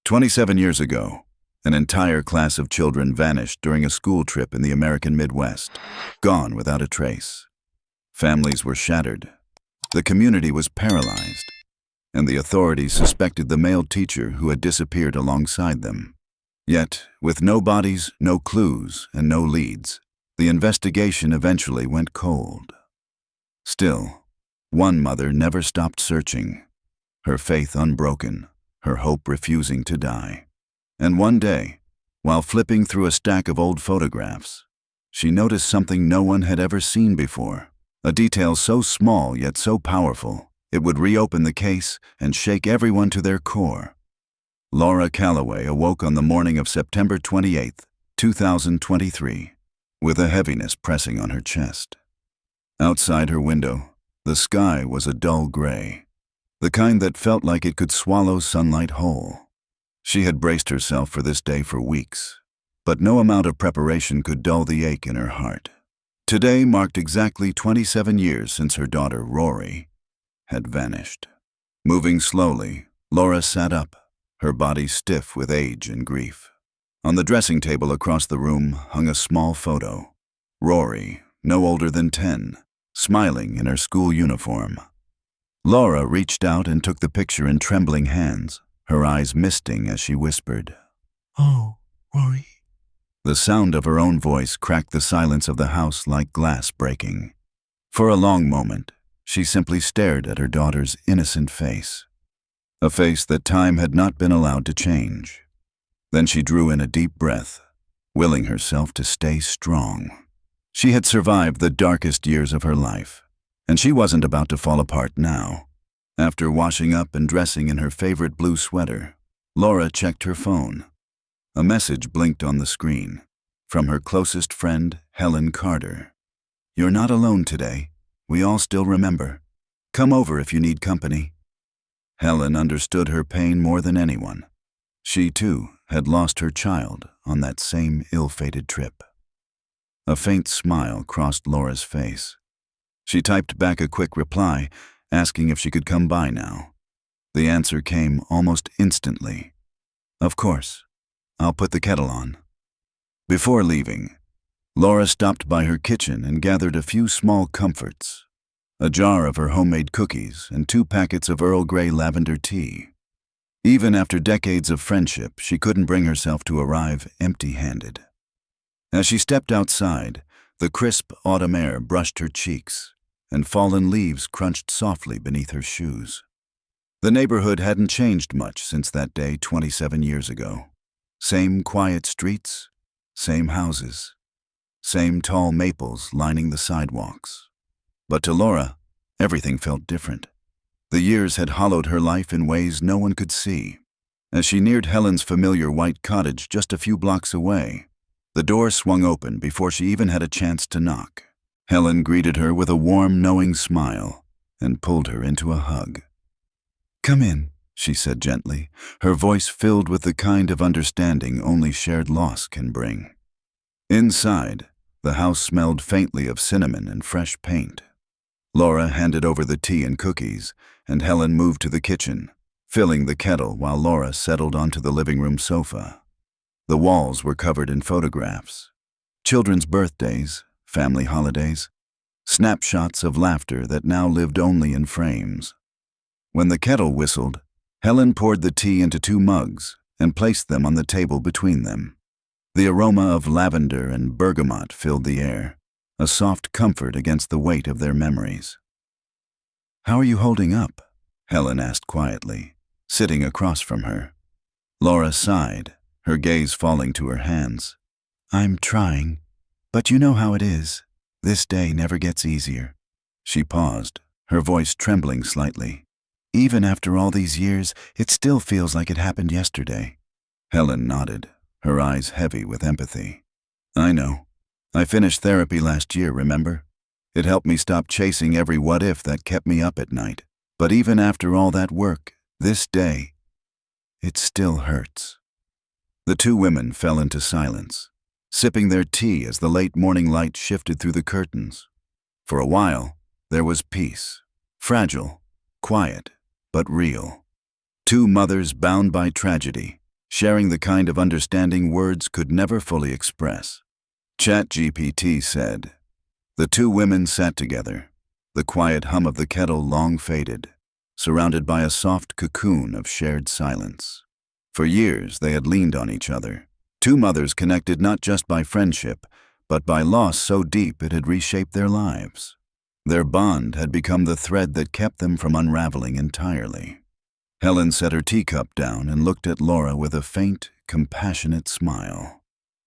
27 years ago, an entire class of children vanished during a school trip in the American Midwest, gone without a trace. Families were shattered. The community was paralyzed, and the authorities suspected the male teacher who had disappeared alongside them. Yet, with no bodies, no clues, and no leads, the investigation eventually went cold. Still, one mother never stopped searching, her faith unbroken, her hope refusing to die. And one day, while flipping through a stack of old photographs, she noticed something no one had ever seen before, a detail so small yet so powerful, it would reopen the case and shake everyone to their core. Laura Calloway awoke on the morning of September 28, 2023, with a heaviness pressing on her chest. Outside her window, the sky was a dull gray, the kind that felt like it could swallow sunlight whole. She had braced herself for this day for weeks, but no amount of preparation could dull the ache in her heart. Today marked exactly 27 years since her daughter, Rory, had vanished. Moving slowly, Laura sat up, her body stiff with age and grief. On the dressing table across the room hung a small photo. Rory, no older than 10, smiling in her school uniform. Laura reached out and took the picture in trembling hands, her eyes misting as she whispered, "Oh, Rory." The sound of her own voice cracked the silence of the house like glass breaking. For a long moment, she simply stared at her daughter's innocent face, a face that time had not been allowed to change. Then she drew in a deep breath, willing herself to stay strong. She had survived the darkest years of her life, and she wasn't about to fall apart now. After washing up and dressing in her favorite blue sweater, Laura checked her phone. A message blinked on the screen, from her closest friend, Helen Carter. "You're not alone today. We all still remember. Come over if you need company." Helen understood her pain more than anyone. She, too, had lost her child on that same ill-fated trip. A faint smile crossed Laura's face. She typed back a quick reply, asking if she could come by now. The answer came almost instantly. "Of course. I'll put the kettle on." Before leaving, Laura stopped by her kitchen and gathered a few small comforts, a jar of her homemade cookies and 2 packets of Earl Grey lavender tea. Even after decades of friendship, she couldn't bring herself to arrive empty-handed. As she stepped outside, the crisp autumn air brushed her cheeks, and fallen leaves crunched softly beneath her shoes. The neighborhood hadn't changed much since that day 27 years ago. Same quiet streets, same houses, same tall maples lining the sidewalks. But to Laura, everything felt different. The years had hollowed her life in ways no one could see. As she neared Helen's familiar white cottage just a few blocks away, the door swung open before she even had a chance to knock. Helen greeted her with a warm, knowing smile and pulled her into a hug. "Come in," she said gently, her voice filled with the kind of understanding only shared loss can bring. Inside, the house smelled faintly of cinnamon and fresh paint. Laura handed over the tea and cookies, and Helen moved to the kitchen, filling the kettle while Laura settled onto the living room sofa. The walls were covered in photographs, children's birthdays, family holidays, snapshots of laughter that now lived only in frames. When the kettle whistled, Helen poured the tea into 2 mugs and placed them on the table between them. The aroma of lavender and bergamot filled the air, a soft comfort against the weight of their memories. "How are you holding up?" Helen asked quietly, sitting across from her. Laura sighed, her gaze falling to her hands. "I'm trying. But you know how it is. This day never gets easier." She paused, her voice trembling slightly. "Even after all these years, it still feels like it happened yesterday." Helen nodded, her eyes heavy with empathy. "I know. I finished therapy last year, remember? It helped me stop chasing every what-if that kept me up at night. But even after all that work, this day, it still hurts." The 2 women fell into silence, sipping their tea as the late morning light shifted through the curtains. For a while, there was peace, fragile, quiet, but real. 2 mothers bound by tragedy, sharing the kind of understanding words could never fully express. ChatGPT said, "The two women sat together, the quiet hum of the kettle long faded, surrounded by a soft cocoon of shared silence. For years they had leaned on each other, two mothers connected not just by friendship, but by loss so deep it had reshaped their lives. Their bond had become the thread that kept them from unraveling entirely." Helen set her teacup down and looked at Laura with a faint, compassionate smile.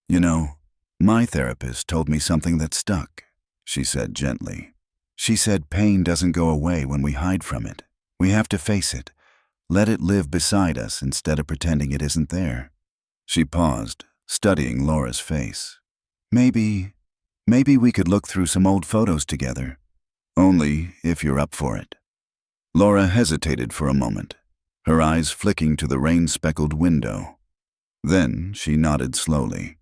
"You know, my therapist told me something that stuck," she said gently. "She said pain doesn't go away when we hide from it. We have to face it, let it live beside us instead of pretending it isn't there." She paused, studying Laura's face. Maybe we could look through some old photos together. Only if you're up for it." Laura hesitated for a moment, her eyes flicking to the rain-speckled window. Then she nodded slowly.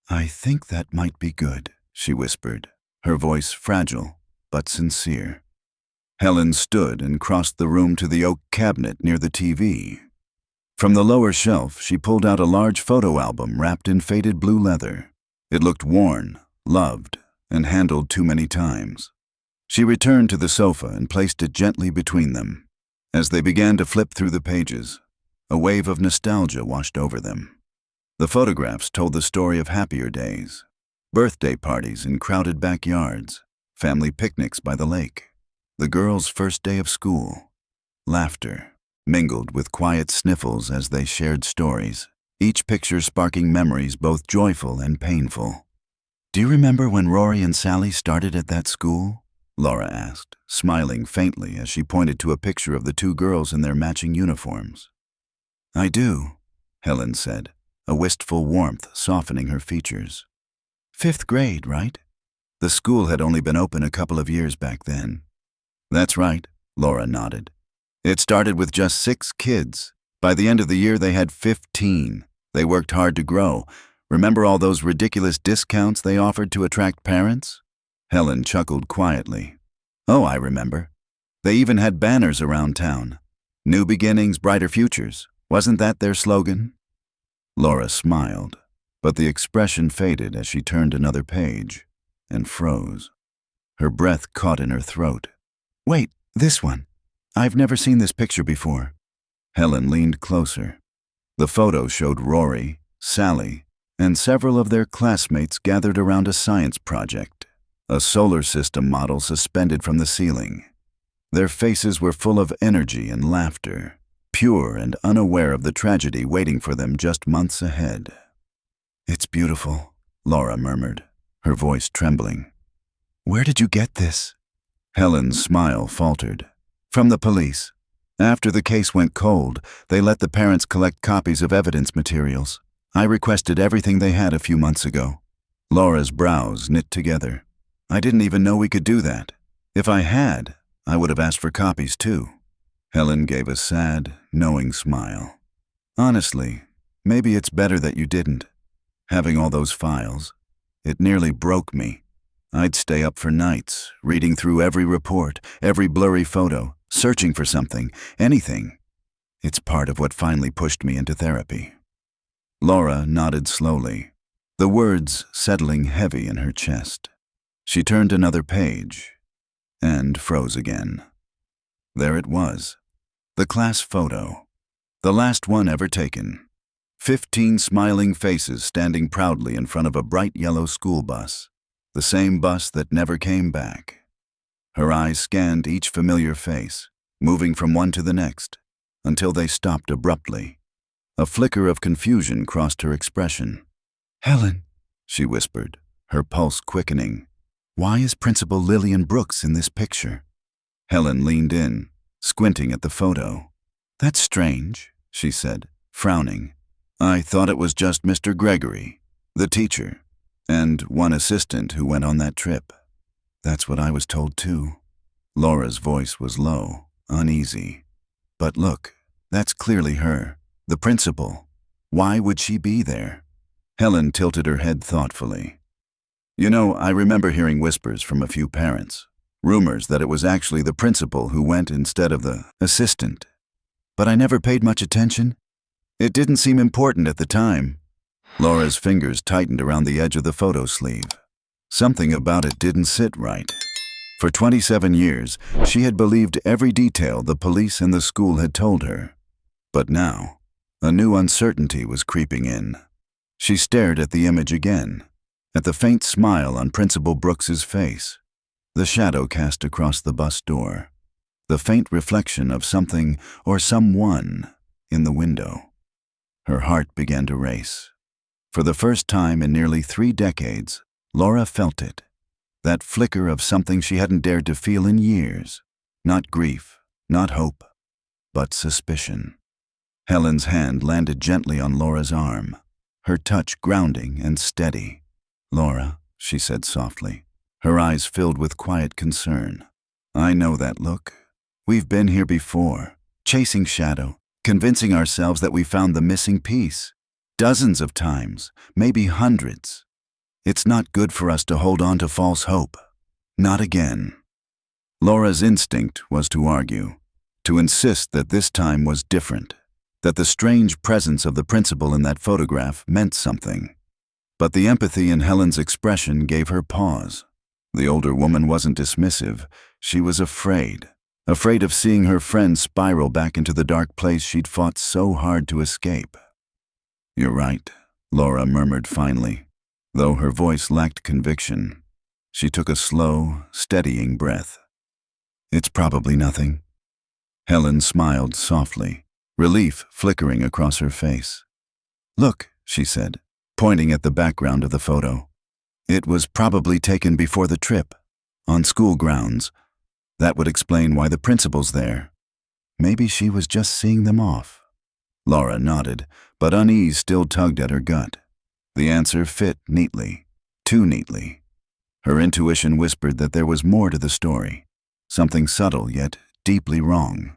"I think that might be good," she whispered, her voice fragile but sincere. Helen stood and crossed the room to the oak cabinet near the TV. From the lower shelf, she pulled out a large photo album wrapped in faded blue leather. It looked worn, loved, and handled too many times. She returned to the sofa and placed it gently between them. As they began to flip through the pages, a wave of nostalgia washed over them. The photographs told the story of happier days, birthday parties in crowded backyards, family picnics by the lake, the girls' first day of school. Laughter mingled with quiet sniffles as they shared stories, each picture sparking memories both joyful and painful. "Do you remember when Rory and Sally started at that school?" Laura asked, smiling faintly as she pointed to a picture of the two girls in their matching uniforms. "I do," Helen said, a wistful warmth softening her features. "Fifth grade, right? The school had only been open a couple of years back then." "That's right," Laura nodded. "It started with just 6 kids. By the end of the year, they had 15. They worked hard to grow. Remember all those ridiculous discounts they offered to attract parents?" Helen chuckled quietly. "Oh, I remember. They even had banners around town. New beginnings, brighter futures. Wasn't that their slogan?" Laura smiled, but the expression faded as she turned another page and froze. Her breath caught in her throat. "Wait, this one. I've never seen this picture before." Helen leaned closer. The photo showed Rory, Sally, and several of their classmates gathered around a science project, a solar system model suspended from the ceiling. Their faces were full of energy and laughter, pure and unaware of the tragedy waiting for them just months ahead. "It's beautiful," Laura murmured, her voice trembling. "Where did you get this?" Helen's smile faltered. "From the police. After the case went cold, they let the parents collect copies of evidence materials. I requested everything they had a few months ago." Laura's brows knit together. "I didn't even know we could do that. If I had, I would have asked for copies too." Helen gave a sad, knowing smile. "Honestly, maybe it's better that you didn't. Having all those files, it nearly broke me. I'd stay up for nights, reading through every report, every blurry photo, searching for something, anything. It's part of what finally pushed me into therapy." Laura nodded slowly, the words settling heavy in her chest. She turned another page and froze again. There it was, the class photo, the last one ever taken. 15 smiling faces standing proudly in front of a bright yellow school bus, the same bus that never came back. Her eyes scanned each familiar face, moving from one to the next, until they stopped abruptly. A flicker of confusion crossed her expression. "Helen," she whispered, her pulse quickening. "Why is Principal Lillian Brooks in this picture?" Helen leaned in, squinting at the photo. "That's strange," she said, frowning. "I thought it was just Mr. Gregory, the teacher, and one assistant who went on that trip." "That's what I was told too." Laura's voice was low, uneasy. "But look, that's clearly her, the principal. Why would she be there?" Helen tilted her head thoughtfully. "You know, I remember hearing whispers from a few parents, rumors that it was actually the principal who went instead of the assistant. But I never paid much attention. It didn't seem important at the time. Laura's fingers tightened around the edge of the photo sleeve. Something about it didn't sit right. For 27 years, she had believed every detail the police and the school had told her. But now, a new uncertainty was creeping in. She stared at the image again, at the faint smile on Principal Brooks's face, the shadow cast across the bus door, the faint reflection of something or someone in the window. Her heart began to race. For the first time in nearly 3 decades, Laura felt it. That flicker of something she hadn't dared to feel in years. Not grief, not hope, but suspicion. Helen's hand landed gently on Laura's arm, her touch grounding and steady. "Laura," she said softly, her eyes filled with quiet concern. "I know that look. We've been here before, chasing shadow, convincing ourselves that we found the missing piece. Dozens of times, maybe hundreds. It's not good for us to hold on to false hope. Not again." Laura's instinct was to argue, to insist that this time was different, that the strange presence of the principal in that photograph meant something. But the empathy in Helen's expression gave her pause. The older woman wasn't dismissive. She was afraid of seeing her friend spiral back into the dark place she'd fought so hard to escape. "You're right," Laura murmured finally. Though her voice lacked conviction, she took a slow, steadying breath. "It's probably nothing." Helen smiled softly, relief flickering across her face. "Look," she said, pointing at the background of the photo. "It was probably taken before the trip, on school grounds. That would explain why the principal's there. Maybe she was just seeing them off." Laura nodded, but unease still tugged at her gut. The answer fit neatly, too neatly. Her intuition whispered that there was more to the story, something subtle yet deeply wrong.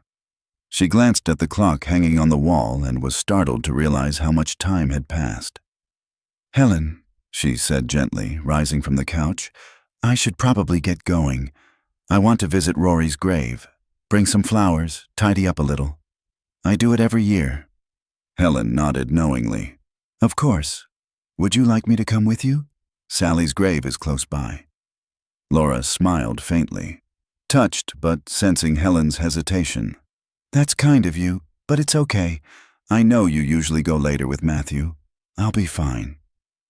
She glanced at the clock hanging on the wall and was startled to realize how much time had passed. "Helen," she said gently, rising from the couch, "I should probably get going. I want to visit Rory's grave, bring some flowers, tidy up a little. I do it every year." Helen nodded knowingly. "Of course. Would you like me to come with you? Sally's grave is close by." Laura smiled faintly, touched but sensing Helen's hesitation. "That's kind of you, but it's okay. I know you usually go later with Matthew. I'll be fine."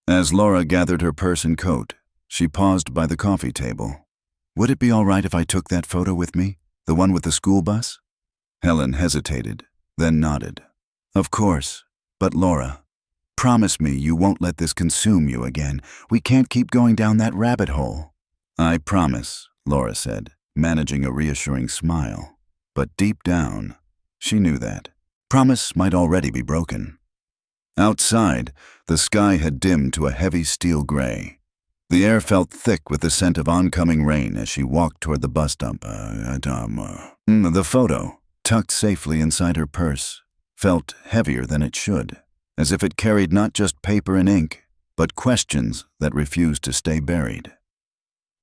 As Laura gathered her purse and coat, she paused by the coffee table. "Would it be all right if I took that photo with me, the one with the school bus?" Helen hesitated, then nodded. "Of course, but Laura, promise me you won't let this consume you again. We can't keep going down that rabbit hole." "I promise," Laura said, managing a reassuring smile. But deep down, she knew that promise might already be broken. Outside, the sky had dimmed to a heavy steel gray. The air felt thick with the scent of oncoming rain as she walked toward the bus stop. The photo, tucked safely inside her purse, felt heavier than it should, as if it carried not just paper and ink, but questions that refused to stay buried.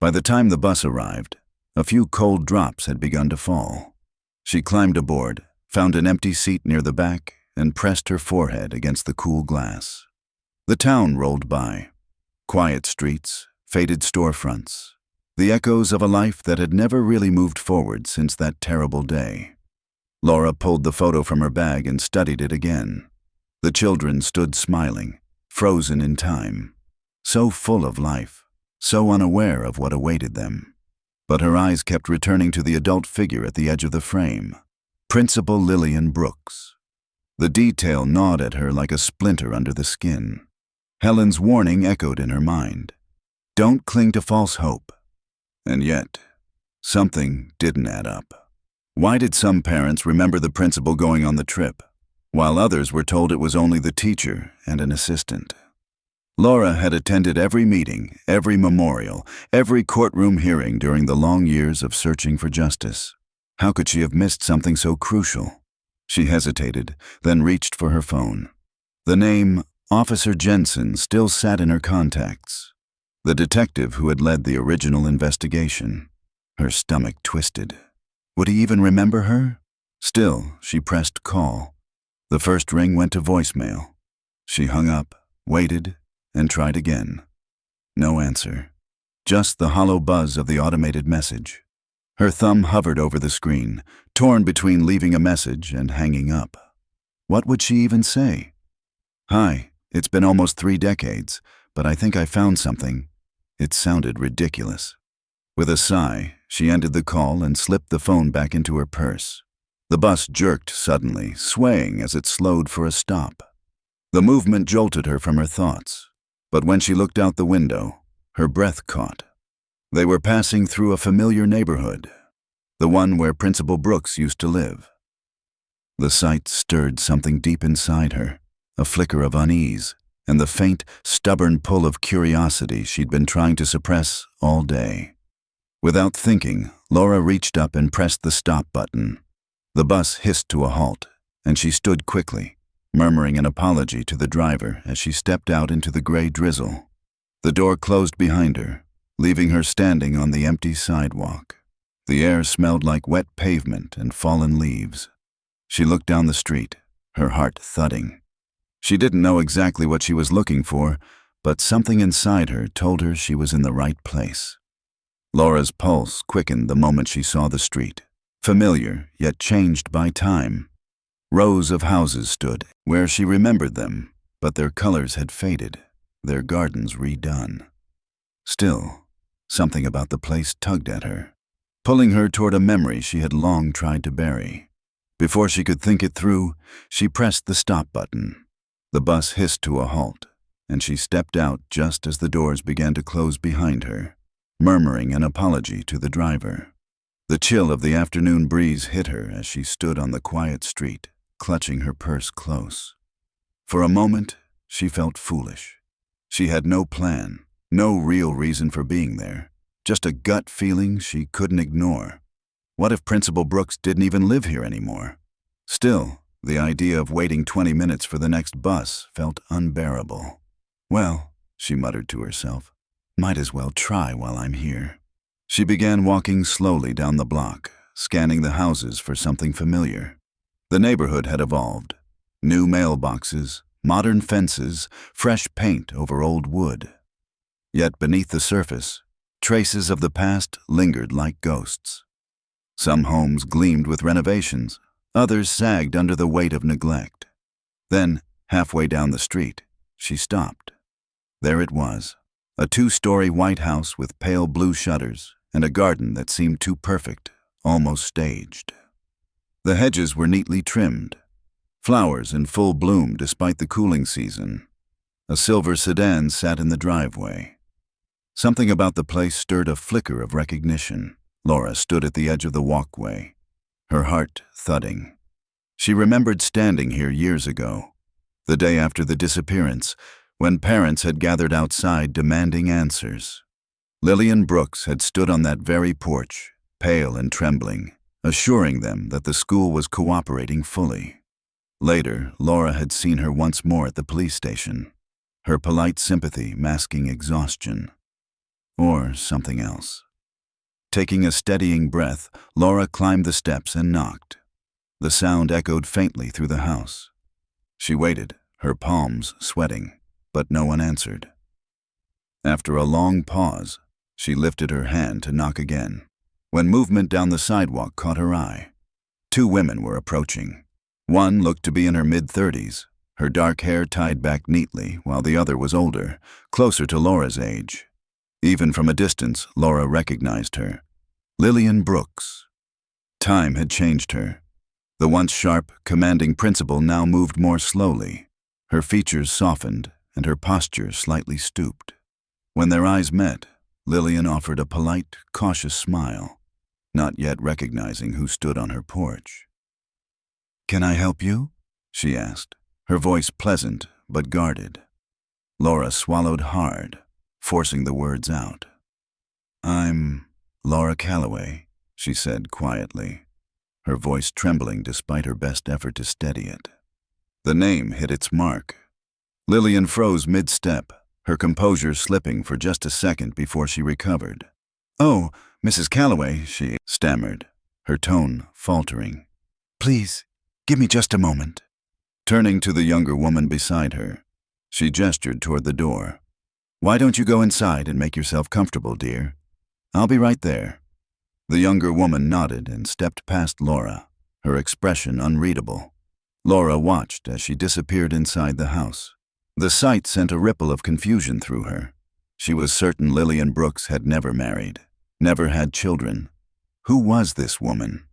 By the time the bus arrived, a few cold drops had begun to fall. She climbed aboard, found an empty seat near the back, and pressed her forehead against the cool glass. The town rolled by. Quiet streets, faded storefronts, the echoes of a life that had never really moved forward since that terrible day. Laura pulled the photo from her bag and studied it again. The children stood smiling, frozen in time, so full of life, so unaware of what awaited them. But her eyes kept returning to the adult figure at the edge of the frame, Principal Lillian Brooks. The detail gnawed at her like a splinter under the skin. Helen's warning echoed in her mind. Don't cling to false hope. And yet, something didn't add up. Why did some parents remember the principal going on the trip, while others were told it was only the teacher and an assistant? Laura had attended every meeting, every memorial, every courtroom hearing during the long years of searching for justice. How could she have missed something so crucial? She hesitated, then reached for her phone. The name Officer Jensen still sat in her contacts, the detective who had led the original investigation. Her stomach twisted. Would he even remember her? Still, she pressed call. The first ring went to voicemail. She hung up, waited, and tried again. No answer. Just the hollow buzz of the automated message. Her thumb hovered over the screen, torn between leaving a message and hanging up. What would she even say? "Hi, it's been almost 3 decades, but I think I found something." It sounded ridiculous. With a sigh, she ended the call and slipped the phone back into her purse. The bus jerked suddenly, swaying as it slowed for a stop. The movement jolted her from her thoughts, but when she looked out the window, her breath caught. They were passing through a familiar neighborhood, the one where Principal Brooks used to live. The sight stirred something deep inside her, a flicker of unease, and the faint, stubborn pull of curiosity she'd been trying to suppress all day. Without thinking, Laura reached up and pressed the stop button. The bus hissed to a halt, and she stood quickly, murmuring an apology to the driver as she stepped out into the gray drizzle. The door closed behind her, leaving her standing on the empty sidewalk. The air smelled like wet pavement and fallen leaves. She looked down the street, her heart thudding. She didn't know exactly what she was looking for, but something inside her told her she was in the right place. Laura's pulse quickened the moment she saw the street, familiar yet changed by time. Rows of houses stood where she remembered them, but their colors had faded, their gardens redone. Still, something about the place tugged at her, pulling her toward a memory she had long tried to bury. Before she could think it through, she pressed the stop button. The bus hissed to a halt, and she stepped out just as the doors began to close behind her, murmuring an apology to the driver. The chill of the afternoon breeze hit her as she stood on the quiet street, clutching her purse close. For a moment, she felt foolish. She had no plan, no real reason for being there, just a gut feeling she couldn't ignore. What if Principal Brooks didn't even live here anymore? Still, the idea of waiting 20 minutes for the next bus felt unbearable. "Well," she muttered to herself, "might as well try while I'm here." She began walking slowly down the block, scanning the houses for something familiar. The neighborhood had evolved. New mailboxes, modern fences, fresh paint over old wood. Yet beneath the surface, traces of the past lingered like ghosts. Some homes gleamed with renovations, others sagged under the weight of neglect. Then, halfway down the street, she stopped. There it was, a 2-story white house with pale blue shutters and a garden that seemed too perfect, almost staged. The hedges were neatly trimmed, flowers in full bloom despite the cooling season. A silver sedan sat in the driveway. Something about the place stirred a flicker of recognition. Laura stood at the edge of the walkway, her heart thudding. She remembered standing here years ago, the day after the disappearance, when parents had gathered outside demanding answers. Lillian Brooks had stood on that very porch, pale and trembling, assuring them that the school was cooperating fully. Later, Laura had seen her once more at the police station, her polite sympathy masking exhaustion. Or something else. Taking a steadying breath, Laura climbed the steps and knocked. The sound echoed faintly through the house. She waited, her palms sweating, but no one answered. After a long pause, she lifted her hand to knock again, when movement down the sidewalk caught her eye. 2 women were approaching. One looked to be in her mid-30s, her dark hair tied back neatly, while the other was older, closer to Laura's age. Even from a distance, Laura recognized her. Lillian Brooks. Time had changed her. The once sharp, commanding principal now moved more slowly. Her features softened, and her posture slightly stooped. When their eyes met, Lillian offered a polite, cautious smile, not yet recognizing who stood on her porch. "Can I help you?" she asked, her voice pleasant but guarded. Laura swallowed hard, forcing the words out. "I'm Laura Calloway," she said quietly, her voice trembling despite her best effort to steady it. The name hit its mark. Lillian froze mid-step, her composure slipping for just a second before she recovered. "Oh, Mrs. Calloway," she stammered, her tone faltering. "Please, give me just a moment." Turning to the younger woman beside her, she gestured toward the door. "Why don't you go inside and make yourself comfortable, dear? I'll be right there." The younger woman nodded and stepped past Laura, her expression unreadable. Laura watched as she disappeared inside the house. The sight sent a ripple of confusion through her. She was certain Lillian Brooks had never married, never had children. Who was this woman?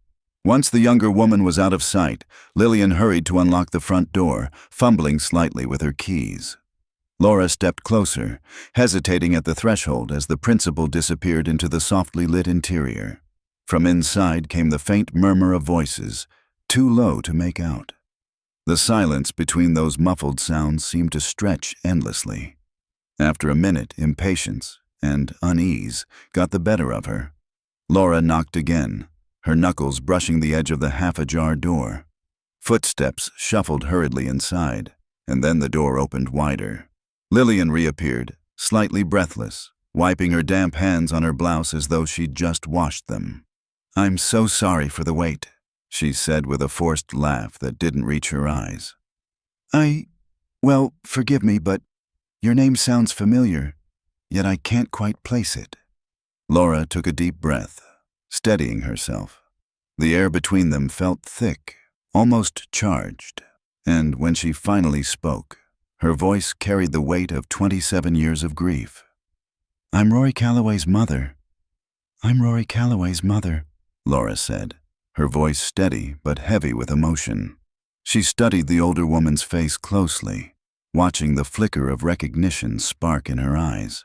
Once the younger woman was out of sight, Lillian hurried to unlock the front door, fumbling slightly with her keys. Laura stepped closer, hesitating at the threshold as the principal disappeared into the softly lit interior. From inside came the faint murmur of voices, too low to make out. The silence between those muffled sounds seemed to stretch endlessly. After a minute, impatience and unease got the better of her. Laura knocked again, her knuckles brushing the edge of the half-ajar door. Footsteps shuffled hurriedly inside, and then the door opened wider. Lillian reappeared, slightly breathless, wiping her damp hands on her blouse as though she'd just washed them. "I'm so sorry for the wait," she said with a forced laugh that didn't reach her eyes. Well, forgive me, but your name sounds familiar, yet I can't quite place it." Laura took a deep breath, steadying herself. The air between them felt thick, almost charged, and when she finally spoke, her voice carried the weight of 27 years of grief. "I'm Rory Calloway's mother." "I'm Rory Calloway's mother," Laura said, her voice steady but heavy with emotion. She studied the older woman's face closely, watching the flicker of recognition spark in her eyes.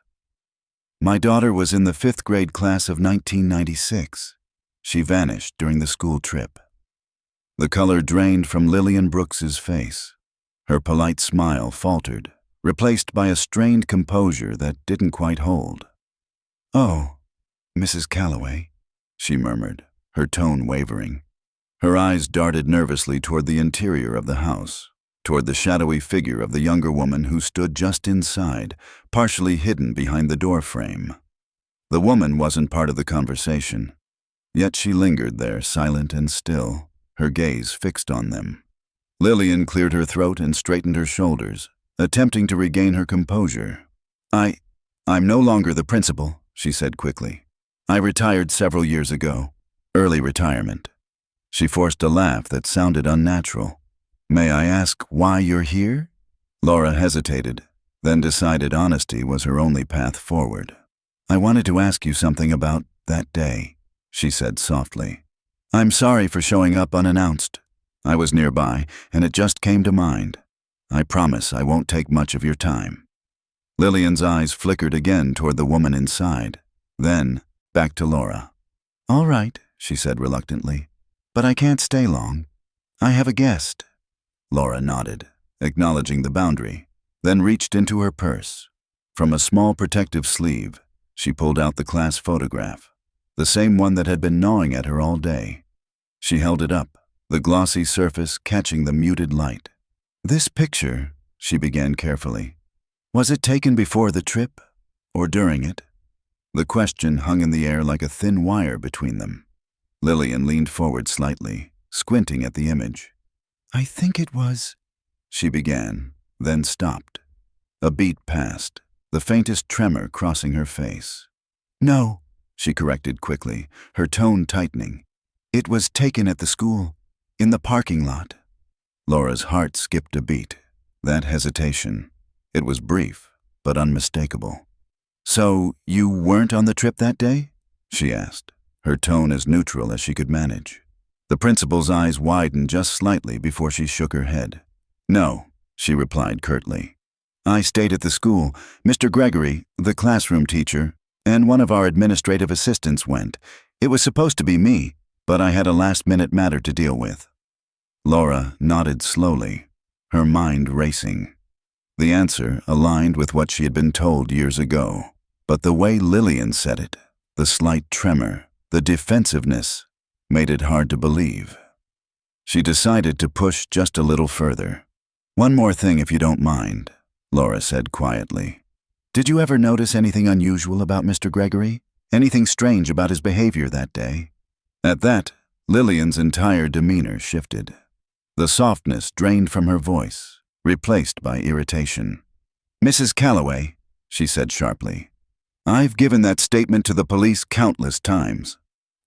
"My daughter was in the 5th grade class of 1996. She vanished during the school trip." The color drained from Lillian Brooks's face. Her polite smile faltered, replaced by a strained composure that didn't quite hold. "Oh, Mrs. Calloway," she murmured, her tone wavering. Her eyes darted nervously toward the interior of the house, toward the shadowy figure of the younger woman who stood just inside, partially hidden behind the door frame. The woman wasn't part of the conversation, yet she lingered there, silent and still, her gaze fixed on them. Lillian cleared her throat and straightened her shoulders, attempting to regain her composure. I'm no longer the principal," she said quickly. "I retired several years ago. Early retirement." She forced a laugh that sounded unnatural. "May I ask why you're here?" Laura hesitated, then decided honesty was her only path forward. "I wanted to ask you something about that day," she said softly. "I'm sorry for showing up unannounced. I was nearby, and it just came to mind. I promise I won't take much of your time." Lillian's eyes flickered again toward the woman inside, then back to Laura. "All right," she said reluctantly, "but I can't stay long. I have a guest." Laura nodded, acknowledging the boundary, then reached into her purse. From a small protective sleeve, she pulled out the class photograph, the same one that had been gnawing at her all day. She held it up, the glossy surface catching the muted light. "This picture," she began carefully, "was it taken before the trip or during it?" The question hung in the air like a thin wire between them. Lillian leaned forward slightly, squinting at the image. "I think it was," she began, then stopped. A beat passed, the faintest tremor crossing her face. "No," she corrected quickly, her tone tightening. "It was taken at the school, in the parking lot." Laura's heart skipped a beat. That hesitation. It was brief, but unmistakable. "So, you weren't on the trip that day?" she asked, her tone as neutral as she could manage. The principal's eyes widened just slightly before she shook her head. "No," she replied curtly. "I stayed at the school. Mr. Gregory, the classroom teacher, and one of our administrative assistants went. It was supposed to be me, but I had a last-minute matter to deal with." Laura nodded slowly, her mind racing. The answer aligned with what she had been told years ago, but the way Lillian said it, the slight tremor, the defensiveness, made it hard to believe. She decided to push just a little further. "One more thing if you don't mind," Laura said quietly. "Did you ever notice anything unusual about Mr. Gregory? Anything strange about his behavior that day?" At that, Lillian's entire demeanor shifted. The softness drained from her voice, replaced by irritation. "Mrs. Calloway," she said sharply, "I've given that statement to the police countless times.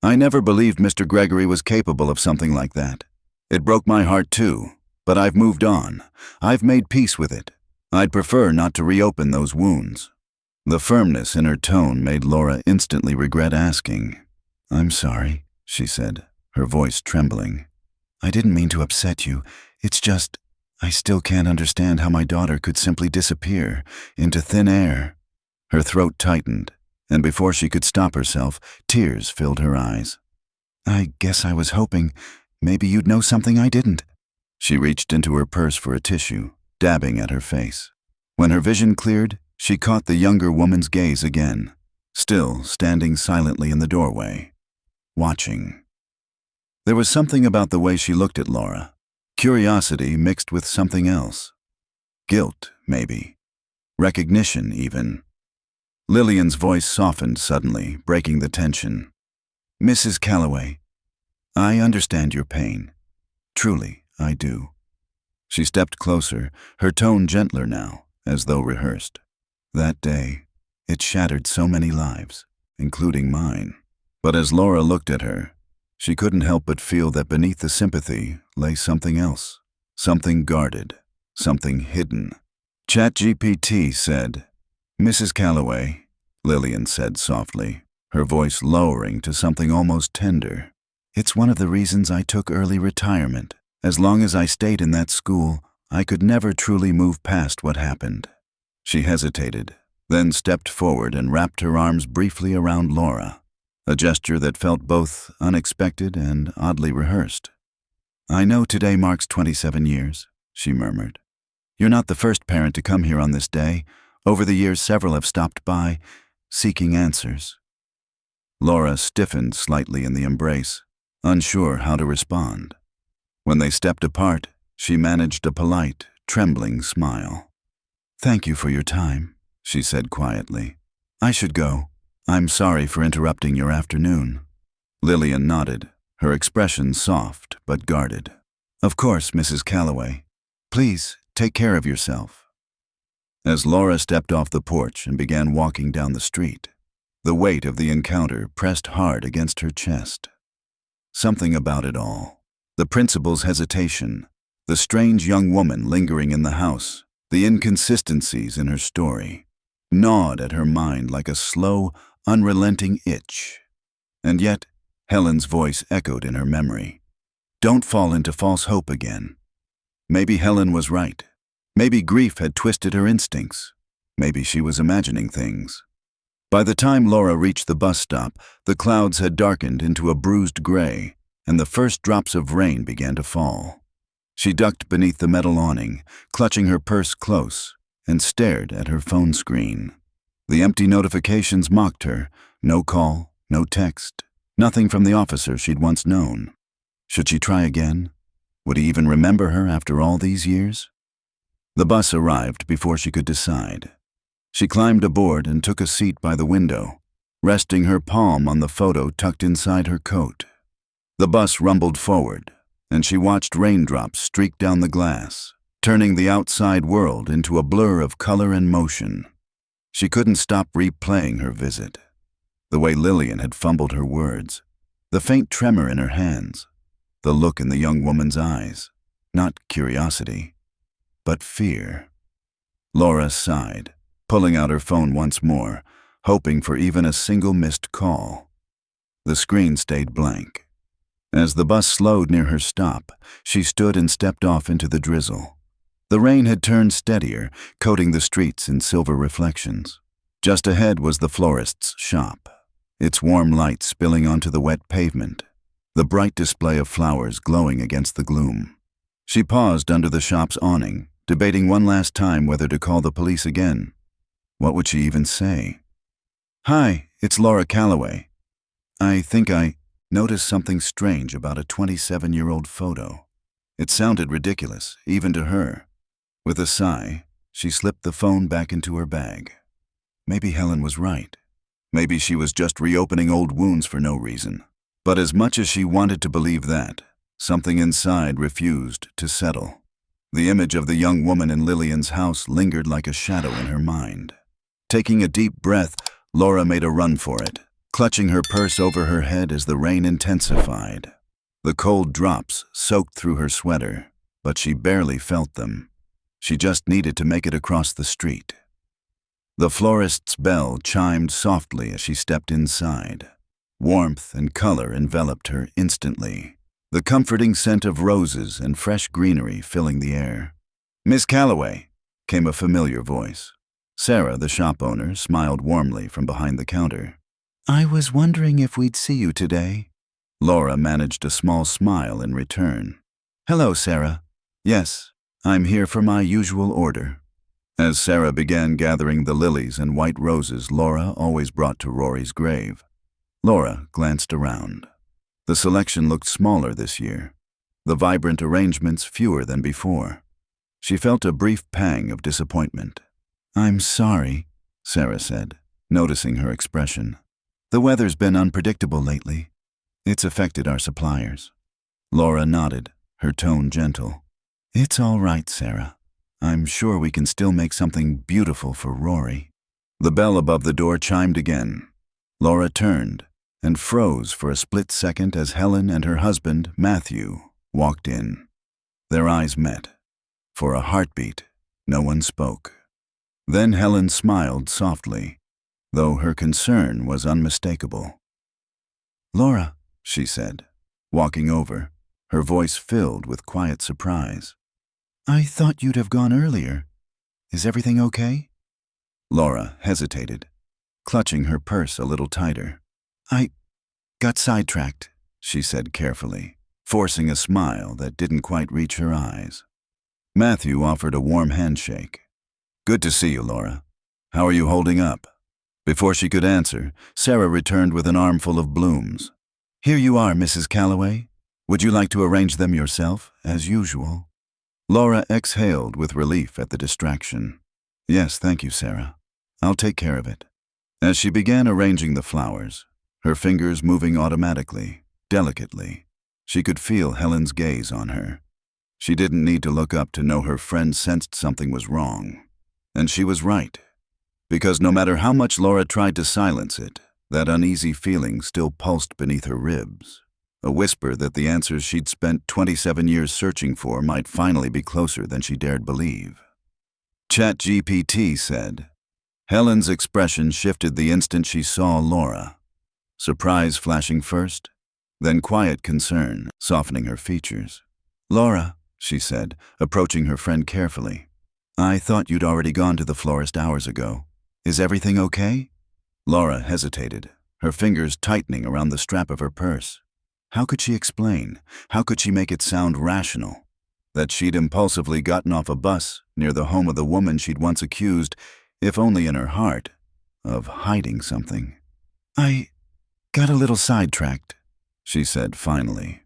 I never believed Mr. Gregory was capable of something like that. It broke my heart too, but I've moved on. I've made peace with it. I'd prefer not to reopen those wounds." The firmness in her tone made Laura instantly regret asking. "I'm sorry," she said, her voice trembling. "I didn't mean to upset you. It's just, I still can't understand how my daughter could simply disappear into thin air." Her throat tightened, and before she could stop herself, tears filled her eyes. "I guess I was hoping maybe you'd know something I didn't." She reached into her purse for a tissue, dabbing at her face. When her vision cleared, she caught the younger woman's gaze again, still standing silently in the doorway, watching. There was something about the way she looked at Laura, curiosity mixed with something else. Guilt, maybe. Recognition, even. Lillian's voice softened suddenly, breaking the tension. "Mrs. Calloway, I understand your pain. Truly, I do." She stepped closer, her tone gentler now, as though rehearsed. "That day, it shattered so many lives, including mine." But as Laura looked at her, she couldn't help but feel that beneath the sympathy lay something else, something guarded, something hidden. ChatGPT said, "Mrs. Calloway," Lillian said softly, her voice lowering to something almost tender. "It's one of the reasons I took early retirement. As long as I stayed in that school, I could never truly move past what happened." She hesitated, then stepped forward and wrapped her arms briefly around Laura, a gesture that felt both unexpected and oddly rehearsed. "I know today marks 27 years, she murmured. "You're not the first parent to come here on this day. Over the years, several have stopped by, seeking answers." Laura stiffened slightly in the embrace, unsure how to respond. When they stepped apart, she managed a polite, trembling smile. "Thank you for your time," she said quietly. "I should go. I'm sorry for interrupting your afternoon." Lillian nodded, her expression soft but guarded. "Of course, Mrs. Calloway. Please, take care of yourself." As Laura stepped off the porch and began walking down the street, the weight of the encounter pressed hard against her chest. Something about it all, the principal's hesitation, the strange young woman lingering in the house, the inconsistencies in her story, gnawed at her mind like a slow, unrelenting itch. And yet, Helen's voice echoed in her memory. Don't fall into false hope again. Maybe Helen was right. Maybe grief had twisted her instincts. Maybe she was imagining things. By the time Laura reached the bus stop, the clouds had darkened into a bruised gray, and the first drops of rain began to fall. She ducked beneath the metal awning, clutching her purse close, and stared at her phone screen. The empty notifications mocked her. No call, no text, nothing from the officer she'd once known. Should she try again? Would he even remember her after all these years? The bus arrived before she could decide. She climbed aboard and took a seat by the window, resting her palm on the photo tucked inside her coat. The bus rumbled forward, and she watched raindrops streak down the glass, turning the outside world into a blur of color and motion. She couldn't stop replaying her visit. The way Lillian had fumbled her words, the faint tremor in her hands, the look in the young woman's eyes, not curiosity, but fear. Laura sighed, pulling out her phone once more, hoping for even a single missed call. The screen stayed blank. As the bus slowed near her stop, she stood and stepped off into the drizzle. The rain had turned steadier, coating the streets in silver reflections. Just ahead was the florist's shop, its warm light spilling onto the wet pavement, the bright display of flowers glowing against the gloom. She paused under the shop's awning, debating one last time whether to call the police again. What would she even say? "Hi, it's Laura Calloway. I think I noticed something strange about a 27-year-old photo." It sounded ridiculous, even to her. With a sigh, she slipped the phone back into her bag. Maybe Helen was right. Maybe she was just reopening old wounds for no reason. But as much as she wanted to believe that, something inside refused to settle. The image of the young woman in Lillian's house lingered like a shadow in her mind. Taking a deep breath, Laura made a run for it, clutching her purse over her head as the rain intensified. The cold drops soaked through her sweater, but she barely felt them. She just needed to make it across the street. The florist's bell chimed softly as she stepped inside. Warmth and color enveloped her instantly, the comforting scent of roses and fresh greenery filling the air. "Miss Calloway," came a familiar voice. Sarah, the shop owner, smiled warmly from behind the counter. "I was wondering if we'd see you today." Laura managed a small smile in return. "Hello, Sarah. Yes, I'm here for my usual order." As Sarah began gathering the lilies and white roses Laura always brought to Rory's grave, Laura glanced around. The selection looked smaller this year, the vibrant arrangements fewer than before. She felt a brief pang of disappointment. "I'm sorry," Sarah said, noticing her expression. "The weather's been unpredictable lately. It's affected our suppliers." Laura nodded, her tone gentle. "It's all right, Sarah. I'm sure we can still make something beautiful for Rory." The bell above the door chimed again. Laura turned and froze for a split second as Helen and her husband, Matthew, walked in. Their eyes met. For a heartbeat, no one spoke. Then Helen smiled softly, though her concern was unmistakable. "Laura," she said, walking over, her voice filled with quiet surprise. "I thought you'd have gone earlier. Is everything okay?" Laura hesitated, clutching her purse a little tighter. "I got sidetracked," she said carefully, forcing a smile that didn't quite reach her eyes. Matthew offered a warm handshake. "Good to see you, Laura. How are you holding up?" Before she could answer, Sarah returned with an armful of blooms. "Here you are, Mrs. Calloway. Would you like to arrange them yourself, as usual?" Laura exhaled with relief at the distraction. "Yes, thank you, Sarah. I'll take care of it." As she began arranging the flowers, her fingers moving automatically, delicately, she could feel Helen's gaze on her. She didn't need to look up to know her friend sensed something was wrong. And she was right, because no matter how much Laura tried to silence it, that uneasy feeling still pulsed beneath her ribs, a whisper that the answers she'd spent 27 years searching for might finally be closer than she dared believe. ChatGPT said. Helen's expression shifted the instant she saw Laura. Surprise flashing first, then quiet concern softening her features. "Laura," she said, approaching her friend carefully. "I thought you'd already gone to the florist hours ago. Is everything okay?" Laura hesitated, her fingers tightening around the strap of her purse. How could she explain? How could she make it sound rational? That she'd impulsively gotten off a bus near the home of the woman she'd once accused, if only in her heart, of hiding something. "I got a little sidetracked," she said finally,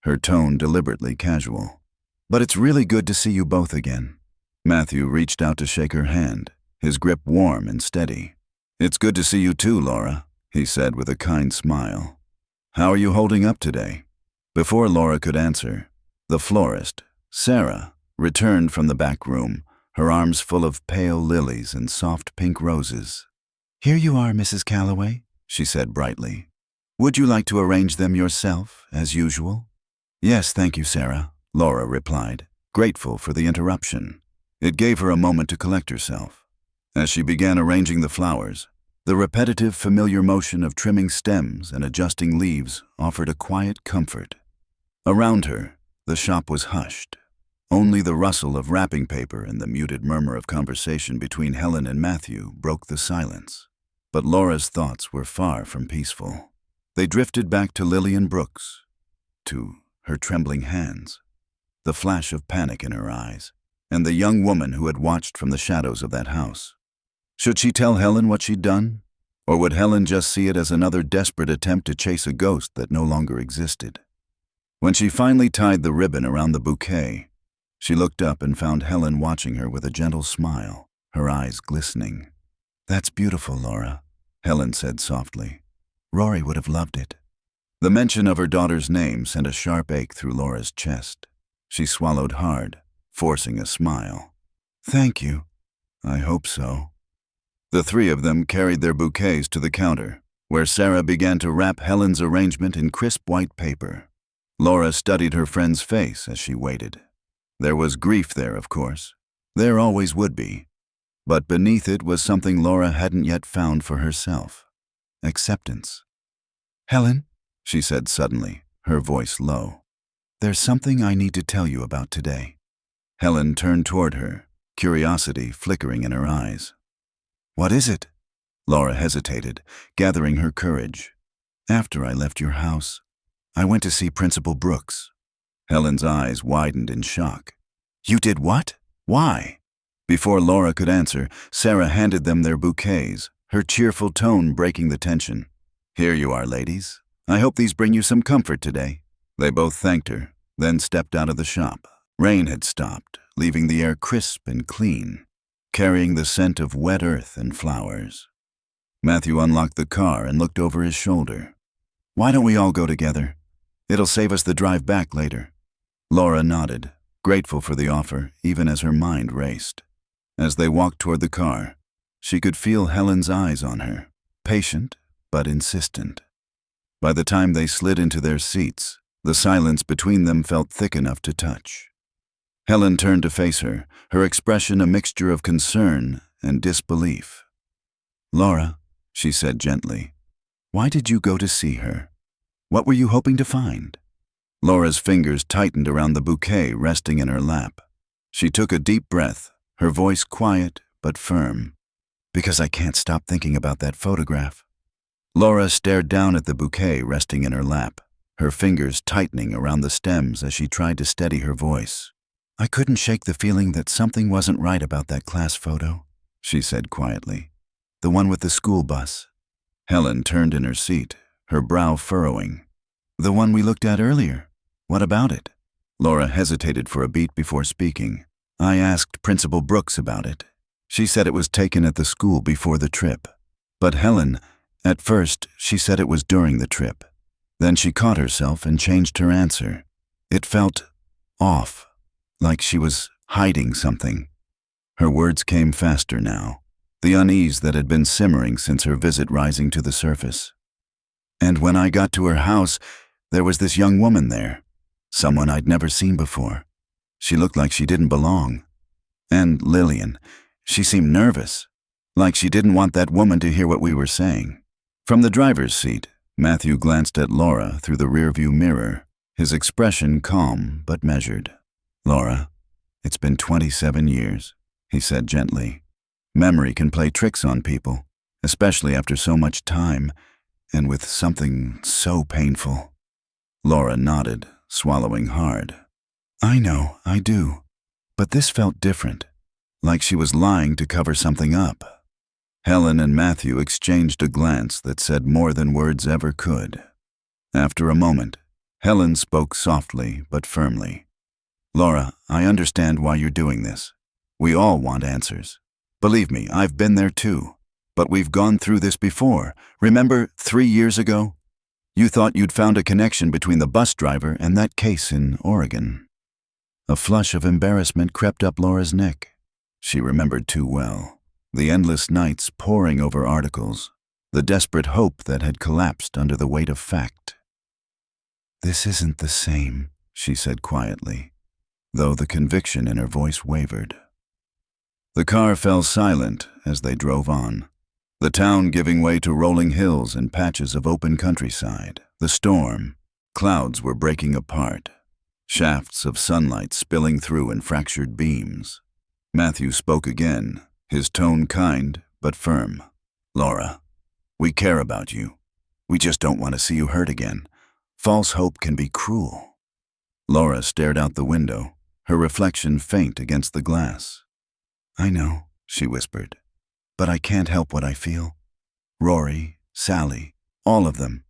her tone deliberately casual. "But it's really good to see you both again." Matthew reached out to shake her hand, his grip warm and steady. "It's good to see you too, Laura," he said with a kind smile. "How are you holding up today?" Before Laura could answer, the florist, Sarah, returned from the back room, her arms full of pale lilies and soft pink roses. "Here you are, Mrs. Calloway," she said brightly. "Would you like to arrange them yourself, as usual?" "Yes, thank you, Sarah," Laura replied, grateful for the interruption. It gave her a moment to collect herself. As she began arranging the flowers, the repetitive, familiar motion of trimming stems and adjusting leaves offered a quiet comfort. Around her, the shop was hushed. Only the rustle of wrapping paper and the muted murmur of conversation between Helen and Matthew broke the silence. But Laura's thoughts were far from peaceful. They drifted back to Lillian Brooks, to her trembling hands, the flash of panic in her eyes, and the young woman who had watched from the shadows of that house. Should she tell Helen what she'd done? Or would Helen just see it as another desperate attempt to chase a ghost that no longer existed? When she finally tied the ribbon around the bouquet, she looked up and found Helen watching her with a gentle smile, her eyes glistening. "That's beautiful, Laura," Helen said softly. "Rory would have loved it." The mention of her daughter's name sent a sharp ache through Laura's chest. She swallowed hard, forcing a smile. "Thank you. I hope so." The three of them carried their bouquets to the counter, where Sarah began to wrap Helen's arrangement in crisp white paper. Laura studied her friend's face as she waited. There was grief there, of course. There always would be. But beneath it was something Laura hadn't yet found for herself. Acceptance. "Helen," she said suddenly, her voice low, "there's something I need to tell you about today." Helen turned toward her, curiosity flickering in her eyes. "What is it?" Laura hesitated, gathering her courage. "After I left your house, I went to see Principal Brooks." Helen's eyes widened in shock. "You did what? Why?" Before Laura could answer, Sarah handed them their bouquets, her cheerful tone breaking the tension. "Here you are, ladies. I hope these bring you some comfort today." They both thanked her, then stepped out of the shop. Rain had stopped, leaving the air crisp and clean, carrying the scent of wet earth and flowers. Matthew unlocked the car and looked over his shoulder. "Why don't we all go together? It'll save us the drive back later." Laura nodded, grateful for the offer, even as her mind raced. As they walked toward the car, she could feel Helen's eyes on her, patient but insistent. By the time they slid into their seats, the silence between them felt thick enough to touch. Helen turned to face her, her expression a mixture of concern and disbelief. "Laura," she said gently, "why did you go to see her? What were you hoping to find?" Laura's fingers tightened around the bouquet resting in her lap. She took a deep breath, her voice quiet but firm. "Because I can't stop thinking about that photograph." Laura stared down at the bouquet resting in her lap, her fingers tightening around the stems as she tried to steady her voice. "I couldn't shake the feeling that something wasn't right about that class photo," she said quietly. "The one with the school bus." Helen turned in her seat, her brow furrowing. "The one we looked at earlier. What about it?" Laura hesitated for a beat before speaking. "I asked Principal Brooks about it. She said it was taken at the school before the trip. But Helen, at first, she said it was during the trip. Then she caught herself and changed her answer. It felt off, like she was hiding something." Her words came faster now, the unease that had been simmering since her visit rising to the surface. "And when I got to her house, there was this young woman there, someone I'd never seen before. She looked like she didn't belong. And Lillian, she seemed nervous, like she didn't want that woman to hear what we were saying." From the driver's seat, Matthew glanced at Laura through the rearview mirror, his expression calm but measured. "Laura, it's been 27 years, he said gently. "Memory can play tricks on people, especially after so much time, and with something so painful." Laura nodded, swallowing hard. "I know, I do. But this felt different, like she was lying to cover something up." Helen and Matthew exchanged a glance that said more than words ever could. After a moment, Helen spoke softly but firmly. "Laura, I understand why you're doing this. We all want answers. Believe me, I've been there too. But we've gone through this before. Remember 3 years ago? You thought you'd found a connection between the bus driver and that case in Oregon." A flush of embarrassment crept up Laura's neck. She remembered too well. The endless nights poring over articles, the desperate hope that had collapsed under the weight of fact. "This isn't the same," she said quietly, though the conviction in her voice wavered. The car fell silent as they drove on, the town giving way to rolling hills and patches of open countryside. The storm, clouds were breaking apart, shafts of sunlight spilling through in fractured beams. Matthew spoke again, his tone kind but firm. "Laura, we care about you. We just don't want to see you hurt again. False hope can be cruel." Laura stared out the window, her reflection faint against the glass. "I know," she whispered, "but I can't help what I feel. Rory, Sally, all of them.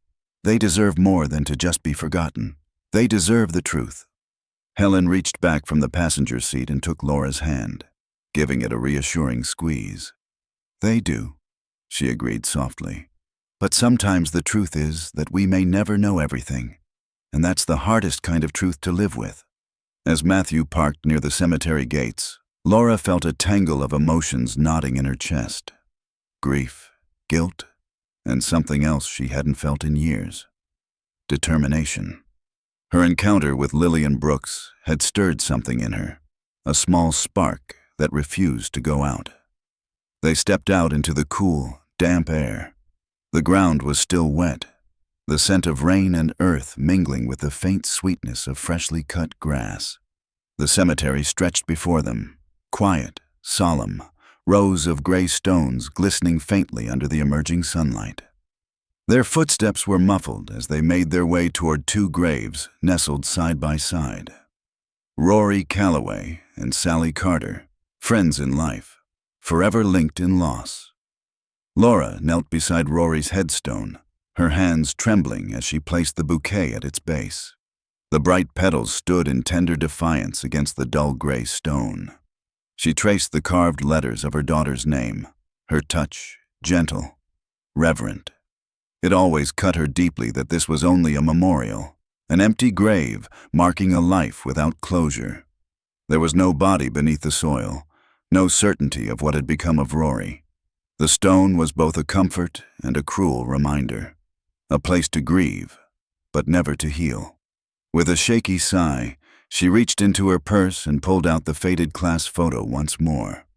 They deserve more than to just be forgotten. They deserve the truth." Helen reached back from the passenger seat and took Laura's hand, giving it a reassuring squeeze. "They do," she agreed softly. But sometimes the truth is that we may never know everything, and that's the hardest kind of truth to live with. As Matthew parked near the cemetery gates, Laura felt a tangle of emotions knotting in her chest. Grief, guilt, and something else she hadn't felt in years. Determination. Her encounter with Lillian Brooks had stirred something in her, a small spark that refused to go out. They stepped out into the cool, damp air. The ground was still wet, the scent of rain and earth mingling with the faint sweetness of freshly cut grass. The cemetery stretched before them, quiet, solemn, rows of gray stones glistening faintly under the emerging sunlight. Their footsteps were muffled as they made their way toward two graves nestled side by side. Rory Calloway and Sally Carter, friends in life, forever linked in loss. Laura knelt beside Rory's headstone, her hands trembling as she placed the bouquet at its base. The bright petals stood in tender defiance against the dull gray stone. She traced the carved letters of her daughter's name, her touch gentle, reverent. It always cut her deeply that this was only a memorial, an empty grave marking a life without closure. There was no body beneath the soil, no certainty of what had become of Rory. The stone was both a comfort and a cruel reminder, a place to grieve, but never to heal. With a shaky sigh, she reached into her purse and pulled out the faded class photo once more.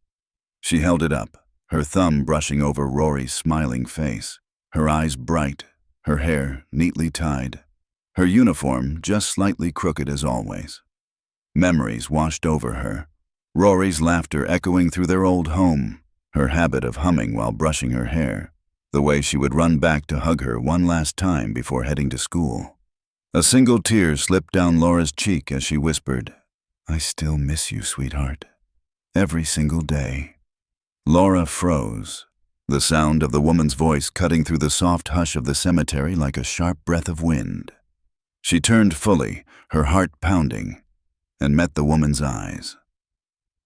She held it up, her thumb brushing over Rory's smiling face, her eyes bright, her hair neatly tied, her uniform just slightly crooked as always. Memories washed over her, Rory's laughter echoing through their old home, her habit of humming while brushing her hair, the way she would run back to hug her one last time before heading to school. A single tear slipped down Laura's cheek as she whispered, "I still miss you, sweetheart. Every single day." Laura froze, the sound of the woman's voice cutting through the soft hush of the cemetery like a sharp breath of wind. She turned fully, her heart pounding, and met the woman's eyes.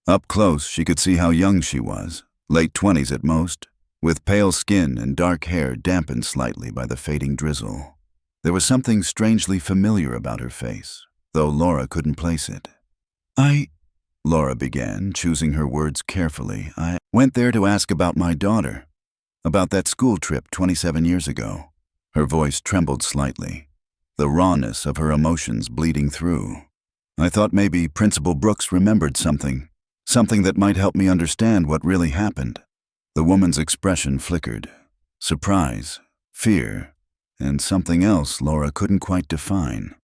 Up close, she could see how young she was, late 20s at most, with pale skin and dark hair dampened slightly by the fading drizzle. There was something strangely familiar about her face, though Laura couldn't place it. Laura began, choosing her words carefully. "I went there to ask about my daughter, about that school trip 27 years ago." Her voice trembled slightly, the rawness of her emotions bleeding through. "I thought maybe Principal Brooks remembered something that might help me understand what really happened." The woman's expression flickered. Surprise, fear, and something else Laura couldn't quite define.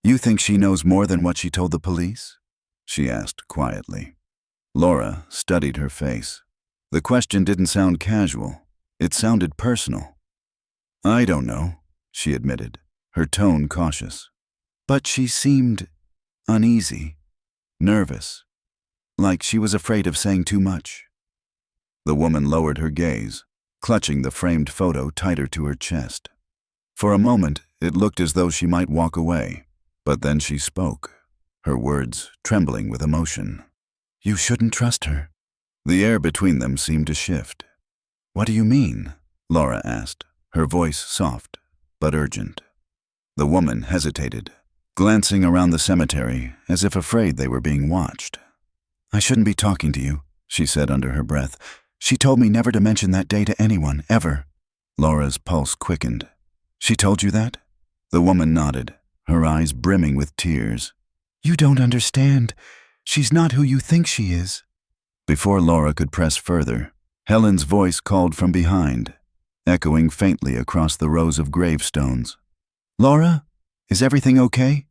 "You think she knows more than what she told the police?" she asked quietly. Laura studied her face. The question didn't sound casual. It sounded personal. "I don't know," she admitted, her tone cautious. "But she seemed uneasy, nervous, like she was afraid of saying too much." The woman lowered her gaze, clutching the framed photo tighter to her chest. For a moment, it looked as though she might walk away, but then she spoke, her words trembling with emotion. "You shouldn't trust her." The air between them seemed to shift. "What do you mean?" Laura asked, her voice soft but urgent. The woman hesitated, glancing around the cemetery as if afraid they were being watched. "I shouldn't be talking to you," she said under her breath. "She told me never to mention that day to anyone, ever." Laura's pulse quickened. "She told you that?" The woman nodded, her eyes brimming with tears. "You don't understand. She's not who you think she is." Before Laura could press further, Helen's voice called from behind, echoing faintly across the rows of gravestones. "Laura, is everything okay?"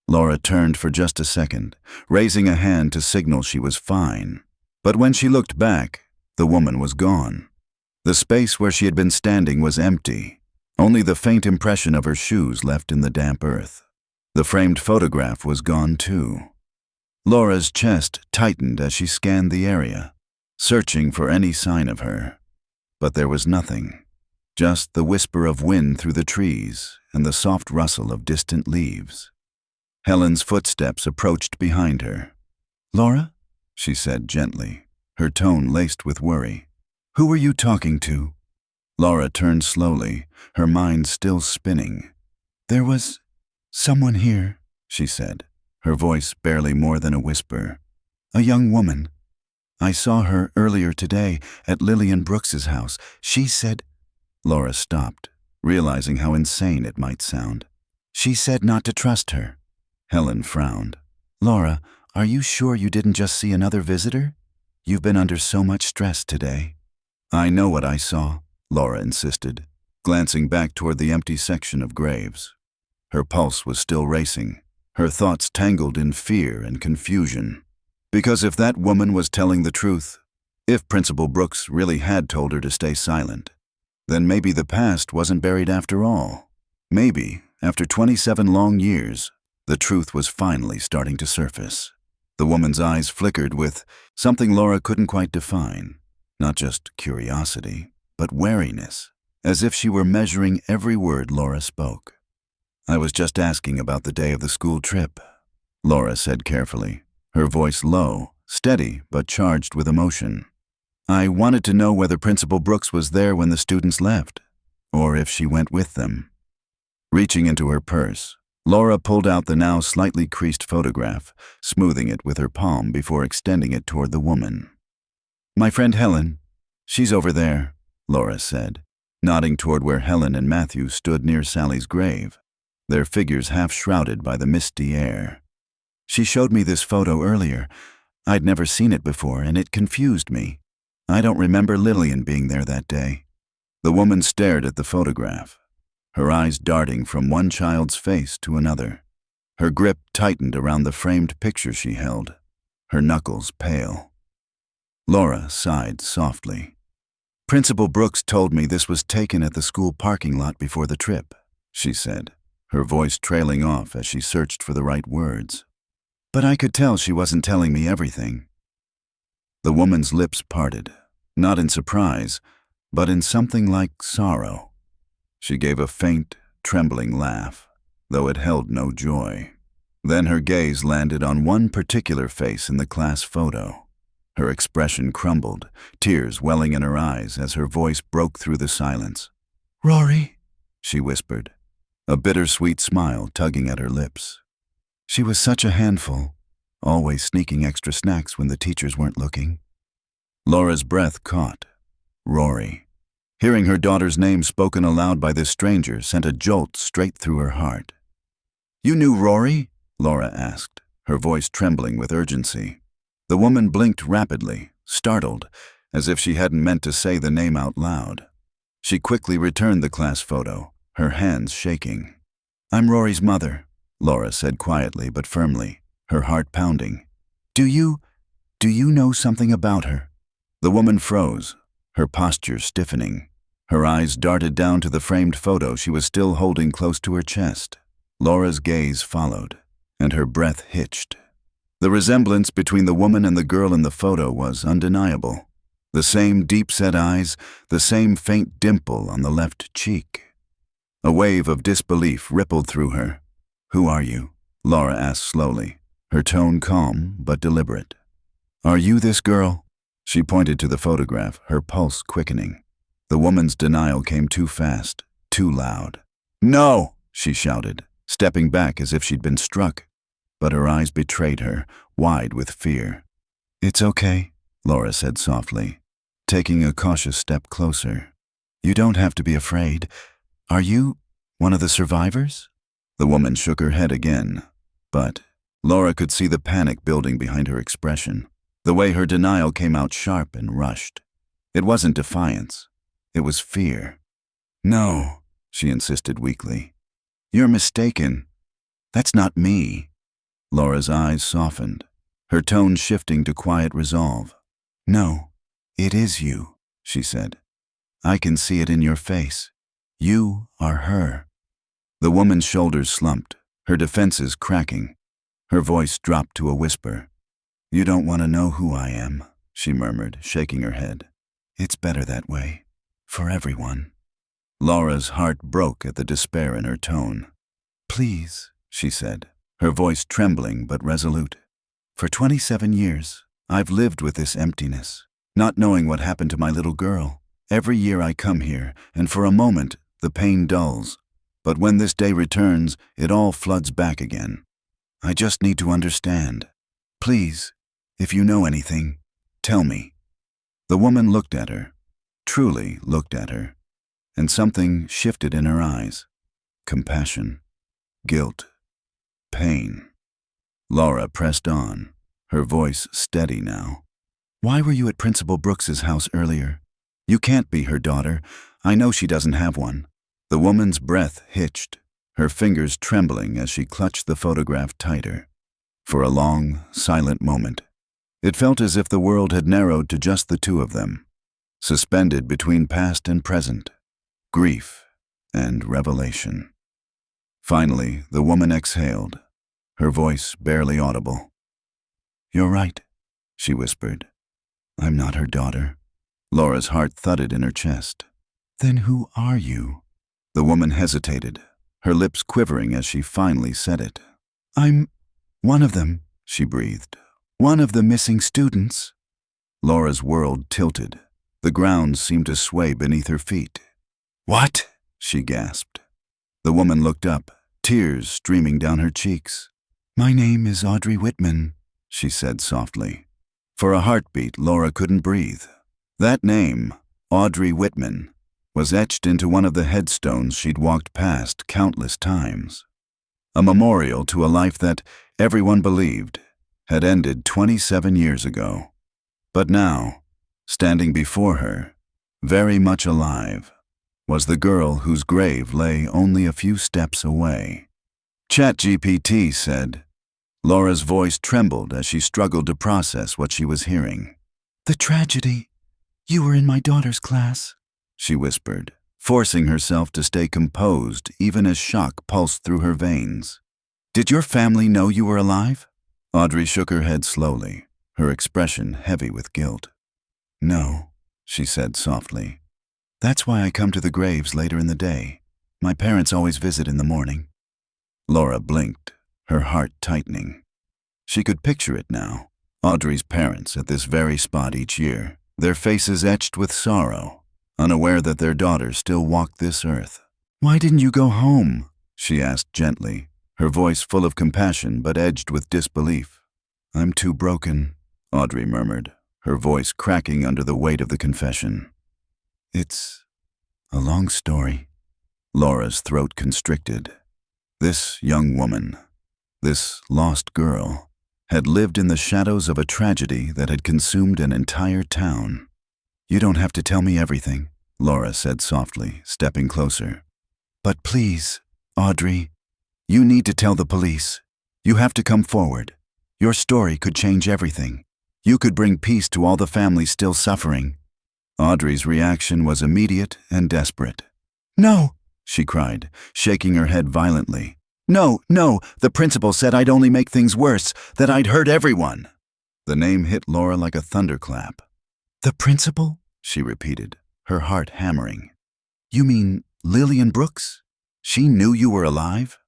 Laura turned for just a second, raising a hand to signal she was fine. But when she looked back, the woman was gone. The space where she had been standing was empty, only the faint impression of her shoes left in the damp earth. The framed photograph was gone too. Laura's chest tightened as she scanned the area, searching for any sign of her. But there was nothing, just the whisper of wind through the trees and the soft rustle of distant leaves. Helen's footsteps approached behind her. "Laura?" she said gently, her tone laced with worry. "Who were you talking to?" Laura turned slowly, her mind still spinning. There was someone here, she said, her voice barely more than a whisper. a young woman. I saw her earlier today at Lillian Brooks's house. She said— Laura stopped, realizing how insane it might sound. She said not to trust her. Helen frowned. Laura, are you sure you didn't just see another visitor? You've been under so much stress today. I know what I saw, Laura insisted, glancing back toward the empty section of graves. Her pulse was still racing, her thoughts tangled in fear and confusion. Because if that woman was telling the truth, if Principal Brooks really had told her to stay silent, then maybe the past wasn't buried after all. Maybe, after 27 long years, the truth was finally starting to surface. The woman's eyes flickered with something Laura couldn't quite define. Not just curiosity, but wariness, as if she were measuring every word Laura spoke. I was just asking about the day of the school trip, Laura said carefully, her voice low, steady, but charged with emotion. I wanted to know whether Principal Brooks was there when the students left, or if she went with them. Reaching into her purse, Laura pulled out the now slightly creased photograph, smoothing it with her palm before extending it toward the woman. My friend Helen, she's over there, Laura said, nodding toward where Helen and Matthew stood near Sally's grave, their figures half shrouded by the misty air. She showed me this photo earlier. I'd never seen it before, and it confused me. I don't remember Lillian being there that day. The woman stared at the photograph, her eyes darting from one child's face to another. Her grip tightened around the framed picture she held, her knuckles pale. Laura sighed softly. Principal Brooks told me this was taken at the school parking lot before the trip, she said, her voice trailing off as she searched for the right words. But I could tell she wasn't telling me everything. The woman's lips parted, not in surprise, but in something like sorrow. She gave a faint, trembling laugh, though it held no joy. Then her gaze landed on one particular face in the class photo. Her expression crumbled, tears welling in her eyes as her voice broke through the silence. Rory, she whispered, a bittersweet smile tugging at her lips. She was such a handful, always sneaking extra snacks when the teachers weren't looking. Laura's breath caught. Rory. Hearing her daughter's name spoken aloud by this stranger sent a jolt straight through her heart. You knew Rory? Laura asked, her voice trembling with urgency. The woman blinked rapidly, startled, as if she hadn't meant to say the name out loud. She quickly returned the class photo, her hands shaking. I'm Rory's mother, Laura said quietly but firmly, her heart pounding. Do you know something about her? The woman froze, her posture stiffening. Her eyes darted down to the framed photo she was still holding close to her chest. Laura's gaze followed, and her breath hitched. The resemblance between the woman and the girl in the photo was undeniable. The same deep-set eyes, the same faint dimple on the left cheek. A wave of disbelief rippled through her. Who are you? Laura asked slowly, her tone calm but deliberate. Are you this girl? She pointed to the photograph, her pulse quickening. The woman's denial came too fast, too loud. No, she shouted, stepping back as if she'd been struck. But her eyes betrayed her, wide with fear. It's okay, Laura said softly, taking a cautious step closer. You don't have to be afraid. Are you one of the survivors? The woman shook her head again, but Laura could see the panic building behind her expression. The way her denial came out sharp and rushed. It wasn't defiance. It was fear. No, she insisted weakly. You're mistaken. That's not me. Laura's eyes softened, her tone shifting to quiet resolve. No, it is you, she said. I can see it in your face. You are her. The woman's shoulders slumped, her defenses cracking. Her voice dropped to a whisper. You don't want to know who I am, she murmured, shaking her head. It's better that way, for everyone. Laura's heart broke at the despair in her tone. Please, she said, her voice trembling but resolute. For 27 years, I've lived with this emptiness, not knowing what happened to my little girl. Every year I come here, and for a moment, the pain dulls. But when this day returns, it all floods back again. I just need to understand. Please, if you know anything, tell me." The woman looked at her, truly looked at her, and something shifted in her eyes. Compassion, guilt, pain. Laura pressed on, her voice steady now. "Why were you at Principal Brooks's house earlier? You can't be her daughter. I know she doesn't have one." The woman's breath hitched, her fingers trembling as she clutched the photograph tighter. For a long, silent moment, it felt as if the world had narrowed to just the two of them, suspended between past and present, grief and revelation. Finally, the woman exhaled, her voice barely audible. "You're right," she whispered. "I'm not her daughter." Laura's heart thudded in her chest. "Then who are you?" The woman hesitated, her lips quivering as she finally said it. "I'm one of them," she breathed. "One of the missing students." Laura's world tilted. The ground seemed to sway beneath her feet. "What?" she gasped. The woman looked up, tears streaming down her cheeks. "My name is Audrey Whitman," she said softly. For a heartbeat, Laura couldn't breathe. That name, Audrey Whitman, was etched into one of the headstones she'd walked past countless times. A memorial to a life that, everyone believed, had ended 27 years ago. But now, standing before her, very much alive, was the girl whose grave lay only a few steps away. ChatGPT said. Laura's voice trembled as she struggled to process what she was hearing. "The tragedy. You were in my daughter's class," she whispered, forcing herself to stay composed even as shock pulsed through her veins. "Did your family know you were alive?" Audrey shook her head slowly, her expression heavy with guilt. "No," she said softly. "That's why I come to the graves later in the day. My parents always visit in the morning." Laura blinked, her heart tightening. She could picture it now, Audrey's parents at this very spot each year, their faces etched with sorrow, unaware that their daughter still walked this earth. "Why didn't you go home?" she asked gently, her voice full of compassion but edged with disbelief. "I'm too broken," Audrey murmured, her voice cracking under the weight of the confession. "It's a long story." Laura's throat constricted. This young woman, this lost girl, had lived in the shadows of a tragedy that had consumed an entire town. "You don't have to tell me everything," Laura said softly, stepping closer. "But please, Audrey, you need to tell the police. You have to come forward. Your story could change everything. You could bring peace to all the families still suffering." Audrey's reaction was immediate and desperate. "No!" she cried, shaking her head violently. "No, no, the principal said I'd only make things worse, that I'd hurt everyone." The name hit Laura like a thunderclap. "The principal?" she repeated, her heart hammering. "You mean Lillian Brooks? She knew you were alive?"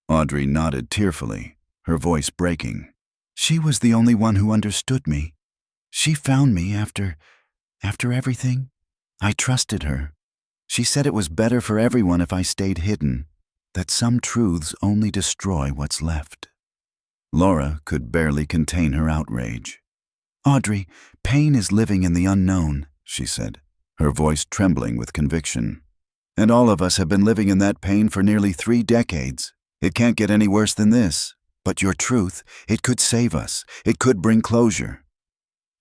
Audrey nodded tearfully, her voice breaking. "She was the only one who understood me. She found me after everything. I trusted her. She said it was better for everyone if I stayed hidden, that some truths only destroy what's left." Laura could barely contain her outrage. "Audrey, pain is living in the unknown," she said, her voice trembling with conviction. "And all of us have been living in that pain for nearly 3 decades. It can't get any worse than this. But your truth, it could save us. It could bring closure."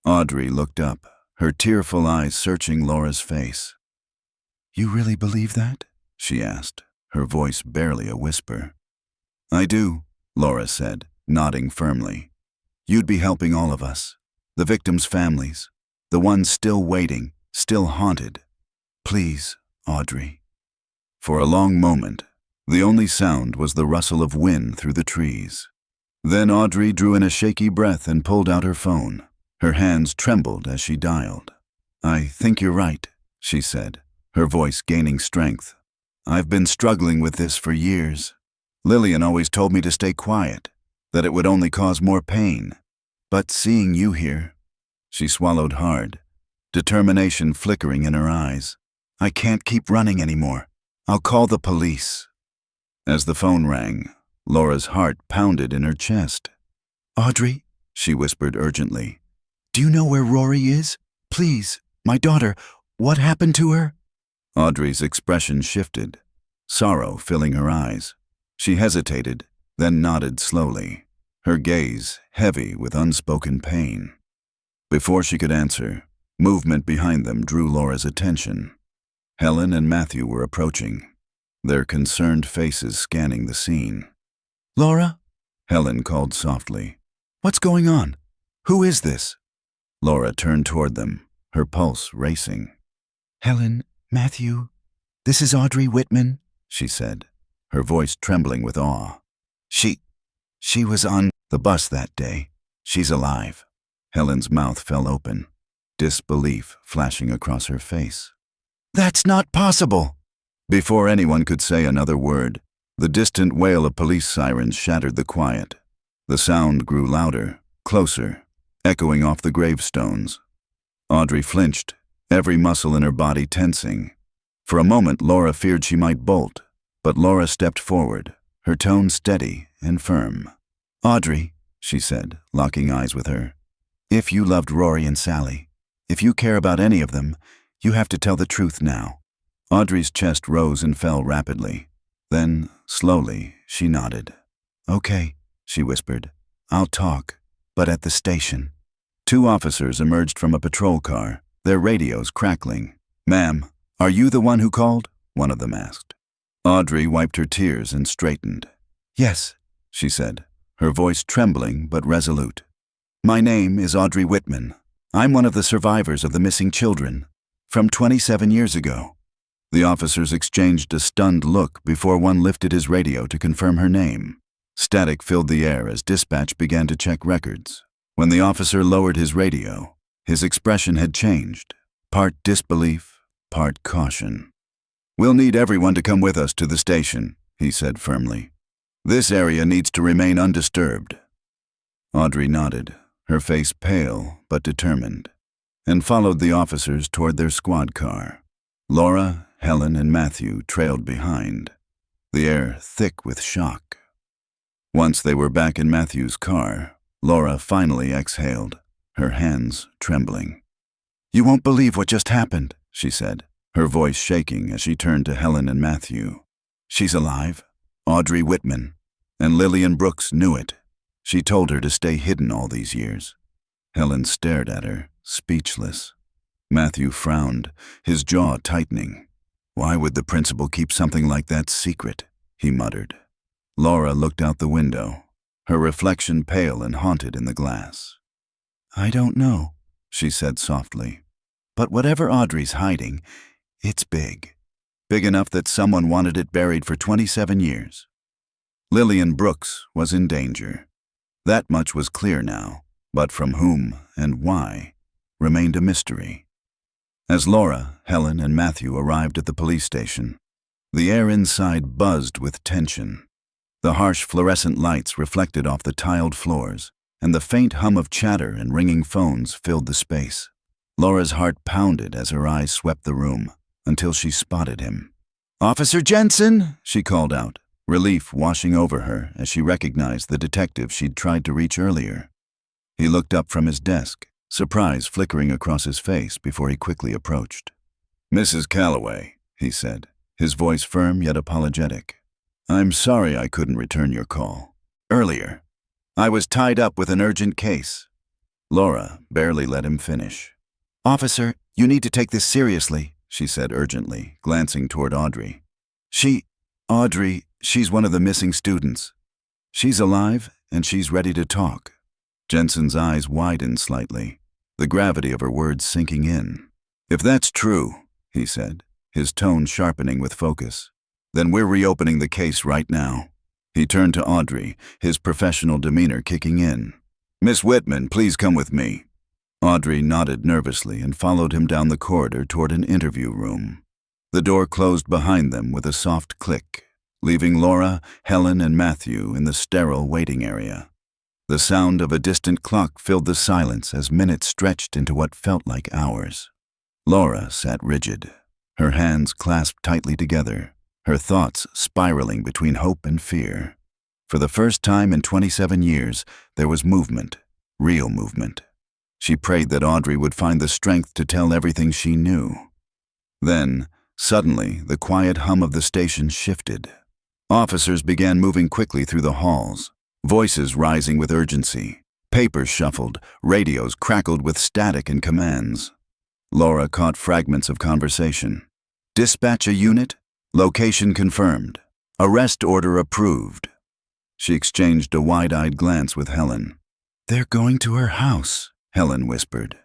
Audrey looked up, her tearful eyes searching Laura's face. "You really believe that?" she asked, her voice barely a whisper. "I do," Laura said, nodding firmly. "You'd be helping all of us, the victims' families, the ones still waiting, still haunted. Please, Audrey." For a long moment, the only sound was the rustle of wind through the trees. Then Audrey drew in a shaky breath and pulled out her phone. Her hands trembled as she dialed. "I think you're right," she said, her voice gaining strength. "I've been struggling with this for years. Lillian always told me to stay quiet, that it would only cause more pain. But seeing you here," she swallowed hard, determination flickering in her eyes. "I can't keep running anymore. I'll call the police." As the phone rang, Laura's heart pounded in her chest. "Audrey," she whispered urgently, "do you know where Rory is? Please, my daughter, what happened to her?" Audrey's expression shifted, sorrow filling her eyes. She hesitated, then nodded slowly, her gaze heavy with unspoken pain. Before she could answer, movement behind them drew Laura's attention. Helen and Matthew were approaching, their concerned faces scanning the scene. "Laura?" Helen called softly. "What's going on? Who is this?" Laura turned toward them, her pulse racing. "Helen, Matthew, this is Audrey Whitman," she said, her voice trembling with awe. She was on the bus that day. She's alive." Helen's mouth fell open, disbelief flashing across her face. "That's not possible!" Before anyone could say another word, the distant wail of police sirens shattered the quiet. The sound grew louder, closer, echoing off the gravestones. Audrey flinched, every muscle in her body tensing. For a moment, Laura feared she might bolt, but Laura stepped forward, her tone steady and firm. "Audrey," she said, locking eyes with her, "if you loved Rory and Sally, if you care about any of them, you have to tell the truth now." Audrey's chest rose and fell rapidly. Then, slowly, she nodded. "Okay," she whispered. "I'll talk, but at the station." 2 officers emerged from a patrol car, their radios crackling. "Ma'am, are you the one who called?" one of them asked. Audrey wiped her tears and straightened. "Yes," she said, her voice trembling but resolute. "My name is Audrey Whitman. I'm one of the survivors of the missing children, from 27 years ago." The officers exchanged a stunned look before one lifted his radio to confirm her name. Static filled the air as dispatch began to check records. When the officer lowered his radio, his expression had changed, part disbelief, part caution. "We'll need everyone to come with us to the station," he said firmly. "This area needs to remain undisturbed." Audrey nodded, her face pale but determined, and followed the officers toward their squad car. Laura, Helen, and Matthew trailed behind, the air thick with shock. Once they were back in Matthew's car, Laura finally exhaled, her hands trembling. "You won't believe what just happened," she said, her voice shaking as she turned to Helen and Matthew. "She's alive, Audrey Whitman, and Lillian Brooks knew it. She told her to stay hidden all these years." Helen stared at her, speechless. Matthew frowned, his jaw tightening. "Why would the principal keep something like that secret?" he muttered. Laura looked out the window, her reflection pale and haunted in the glass. "I don't know," she said softly. "But whatever Audrey's hiding, it's big. Big enough that someone wanted it buried for 27 years. Lillian Brooks was in danger. That much was clear now, but from whom and why remained a mystery. As Laura, Helen, and Matthew arrived at the police station, the air inside buzzed with tension. The harsh fluorescent lights reflected off the tiled floors, and the faint hum of chatter and ringing phones filled the space. Laura's heart pounded as her eyes swept the room, until she spotted him. "Officer Jensen!" she called out, relief washing over her as she recognized the detective she'd tried to reach earlier. He looked up from his desk, surprise flickering across his face before he quickly approached. "Mrs. Calloway," he said, his voice firm yet apologetic. "I'm sorry I couldn't return your call earlier. I was tied up with an urgent case." Laura barely let him finish. "Officer, you need to take this seriously," she said urgently, glancing toward Audrey. Audrey, she's one of the missing students. She's alive, and she's ready to talk." Jensen's eyes widened slightly, the gravity of her words sinking in. "If that's true," he said, his tone sharpening with focus, "then we're reopening the case right now." He turned to Audrey, his professional demeanor kicking in. "Miss Whitman, please come with me." Audrey nodded nervously and followed him down the corridor toward an interview room. The door closed behind them with a soft click, leaving Laura, Helen, and Matthew in the sterile waiting area. The sound of a distant clock filled the silence as minutes stretched into what felt like hours. Laura sat rigid, her hands clasped tightly together, her thoughts spiraling between hope and fear. For the first time in 27 years, there was movement, real movement. She prayed that Audrey would find the strength to tell everything she knew. Then, suddenly, the quiet hum of the station shifted. Officers began moving quickly through the halls, voices rising with urgency. Papers shuffled, radios crackled with static and commands. Laura caught fragments of conversation. Dispatch a unit. Location confirmed. Arrest order approved. She exchanged a wide-eyed glance with Helen. They're going to her house, Helen whispered.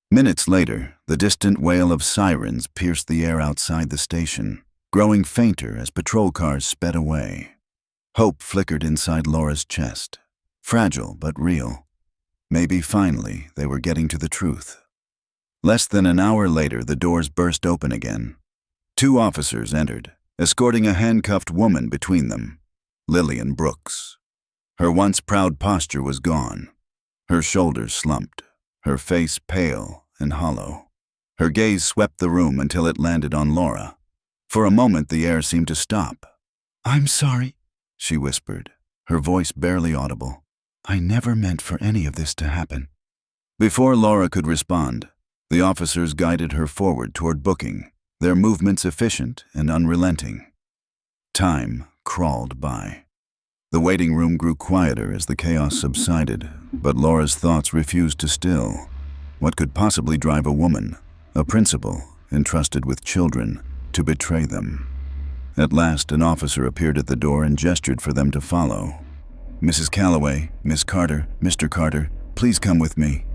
Minutes later, the distant wail of sirens pierced the air outside the station, growing fainter as patrol cars sped away. Hope flickered inside Laura's chest. Fragile but real. Maybe finally they were getting to the truth. Less than an hour later, the doors burst open again. 2 officers entered, escorting a handcuffed woman between them, Lillian Brooks. Her once proud posture was gone. Her shoulders slumped, her face pale and hollow. Her gaze swept the room until it landed on Laura. For a moment, the air seemed to stop. "I'm sorry," she whispered, her voice barely audible. "I never meant for any of this to happen." Before Laura could respond, the officers guided her forward toward booking, their movements efficient and unrelenting. Time crawled by. The waiting room grew quieter as the chaos subsided, but Laura's thoughts refused to still. What could possibly drive a woman, a principal entrusted with children, to betray them? At last, an officer appeared at the door and gestured for them to follow. "Mrs. Calloway, Miss Carter, Mr. Carter, please come with me."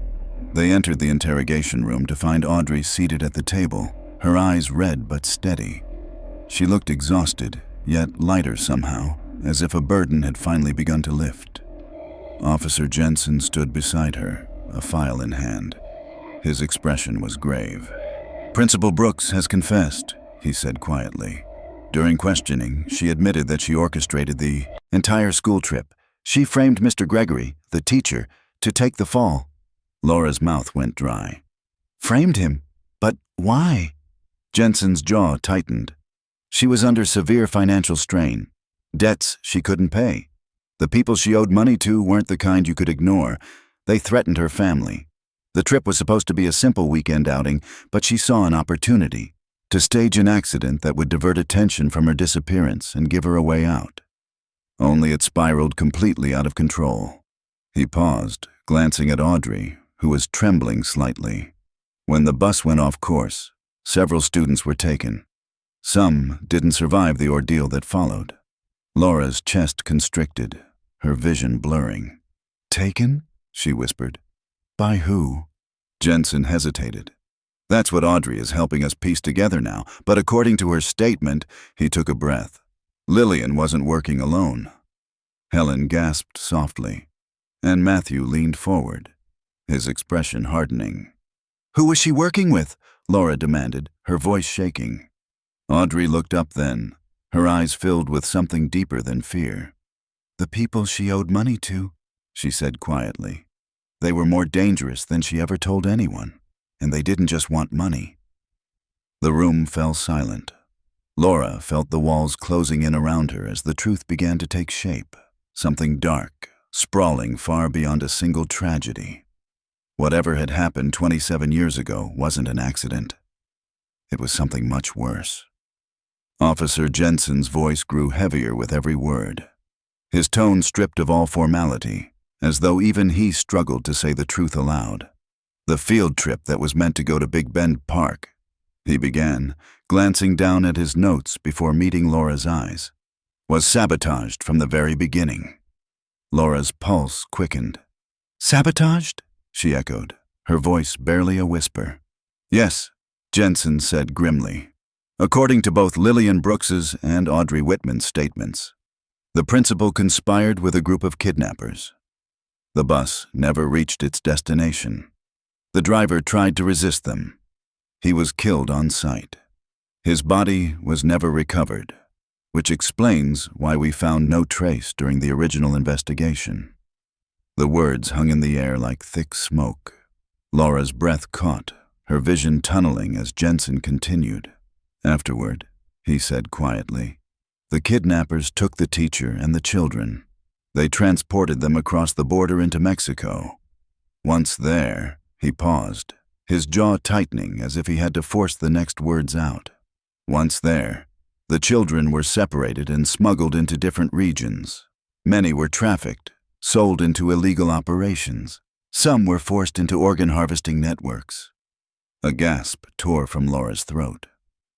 They entered the interrogation room to find Audrey seated at the table, her eyes red but steady. She looked exhausted, yet lighter somehow, as if a burden had finally begun to lift. Officer Jensen stood beside her, a file in hand. His expression was grave. "Principal Brooks has confessed," he said quietly. During questioning, she admitted that she orchestrated the entire school trip. She framed Mr. Gregory, the teacher, to take the fall. Laura's mouth went dry. "Framed him? But why?" Jensen's jaw tightened. She was under severe financial strain. Debts she couldn't pay. The people she owed money to weren't the kind you could ignore. They threatened her family. The trip was supposed to be a simple weekend outing, but she saw an opportunity to stage an accident that would divert attention from her disappearance and give her a way out. Only it spiraled completely out of control. He paused, glancing at Audrey, who was trembling slightly. When the bus went off course, several students were taken. Some didn't survive the ordeal that followed. Laura's chest constricted, her vision blurring. "Taken?" she whispered. "By who?" Jensen hesitated. "That's what Audrey is helping us piece together now, but according to her statement," he took a breath, "Lillian wasn't working alone." Helen gasped softly, and Matthew leaned forward, his expression hardening. "Who was she working with?" Laura demanded, her voice shaking. Audrey looked up then, her eyes filled with something deeper than fear. "The people she owed money to," she said quietly. "They were more dangerous than she ever told anyone, and they didn't just want money." The room fell silent. Laura felt the walls closing in around her as the truth began to take shape, something dark, sprawling far beyond a single tragedy. Whatever had happened 27 years ago wasn't an accident. It was something much worse. Officer Jensen's voice grew heavier with every word, his tone stripped of all formality, as though even he struggled to say the truth aloud. "The field trip that was meant to go to Big Bend Park," he began, glancing down at his notes before meeting Laura's eyes, "was sabotaged from the very beginning." Laura's pulse quickened. "Sabotaged?" she echoed, her voice barely a whisper. "Yes," Jensen said grimly. "According to both Lillian Brooks's and Audrey Whitman's statements, the principal conspired with a group of kidnappers. The bus never reached its destination. The driver tried to resist them. He was killed on sight. His body was never recovered, which explains why we found no trace during the original investigation." The words hung in the air like thick smoke. Laura's breath caught, her vision tunneling as Jensen continued. Afterward, he said quietly, the kidnappers took the teacher and the children. They transported them across the border into Mexico. Once there, he paused, his jaw tightening as if he had to force the next words out. Once there, the children were separated and smuggled into different regions. Many were trafficked, sold into illegal operations. Some were forced into organ harvesting networks. A gasp tore from Laura's throat.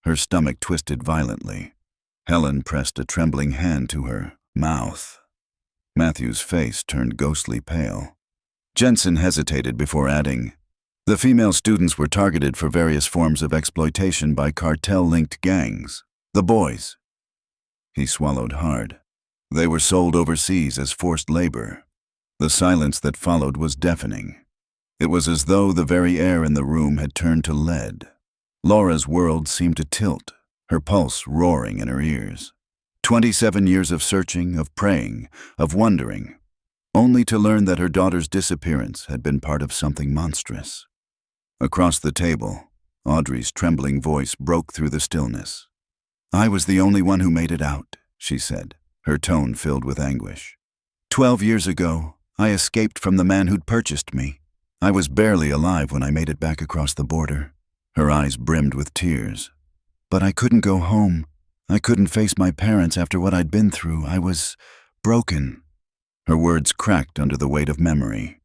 Her stomach twisted violently. Helen pressed a trembling hand to her mouth. Matthew's face turned ghostly pale. Jensen hesitated before adding, the female students were targeted for various forms of exploitation by cartel-linked gangs. The boys. He swallowed hard. They were sold overseas as forced labor. The silence that followed was deafening. It was as though the very air in the room had turned to lead. Laura's world seemed to tilt, her pulse roaring in her ears. 27 years of searching, of praying, of wondering, only to learn that her daughter's disappearance had been part of something monstrous. Across the table, Audrey's trembling voice broke through the stillness. I was the only one who made it out, she said, her tone filled with anguish. 12 years ago, I escaped from the man who'd purchased me. I was barely alive when I made it back across the border. Her eyes brimmed with tears. But I couldn't go home. I couldn't face my parents after what I'd been through. I was broken. Her words cracked under the weight of memory.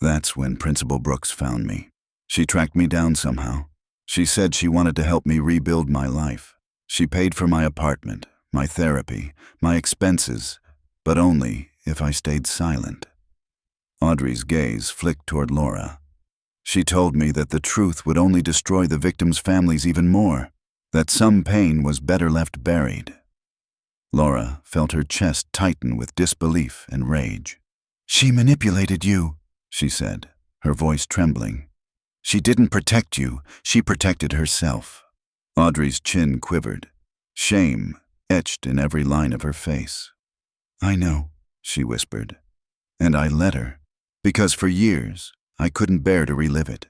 That's when Principal Brooks found me. She tracked me down somehow. She said she wanted to help me rebuild my life. She paid for my apartment, my therapy, my expenses, but only if I stayed silent. Audrey's gaze flicked toward Laura. She told me that the truth would only destroy the victims' families even more, that some pain was better left buried. Laura felt her chest tighten with disbelief and rage. She manipulated you, she said, her voice trembling. She didn't protect you, she protected herself. Audrey's chin quivered, shame etched in every line of her face. I know, she whispered, and I let her, because for years I couldn't bear to relive it.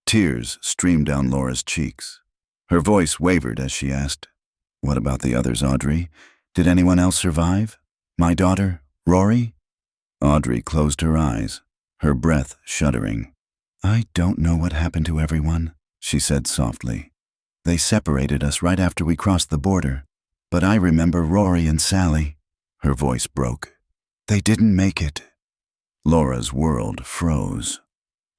Tears streamed down Laura's cheeks. Her voice wavered as she asked, what about the others, Audrey? Did anyone else survive? My daughter, Rory? Audrey closed her eyes, her breath shuddering. I don't know what happened to everyone, she said softly. They separated us right after we crossed the border, but I remember Rory and Sally. Her voice broke. They didn't make it. Laura's world froze.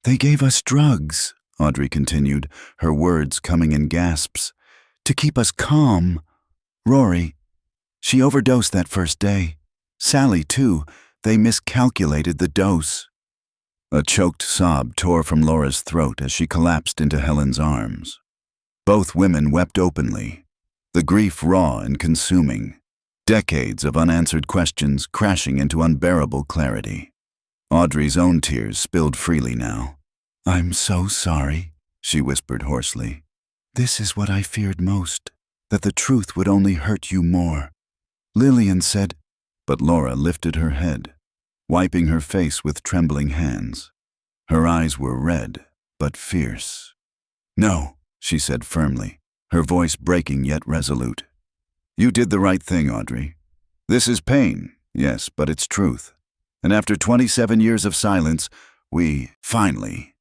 They gave us drugs, Audrey continued, her words coming in gasps, to keep us calm. Rory, she overdosed that first day. Sally, too, they miscalculated the dose. A choked sob tore from Laura's throat as she collapsed into Helen's arms. Both women wept openly, the grief raw and consuming, decades of unanswered questions crashing into unbearable clarity. Audrey's own tears spilled freely now. I'm so sorry, she whispered hoarsely. This is what I feared most, that the truth would only hurt you more. Lillian said, but Laura lifted her head, wiping her face with trembling hands. Her eyes were red, but fierce. No, she said firmly, her voice breaking yet resolute. You did the right thing, Audrey. This is pain, yes, but it's truth. And after 27 years of silence, we, finally,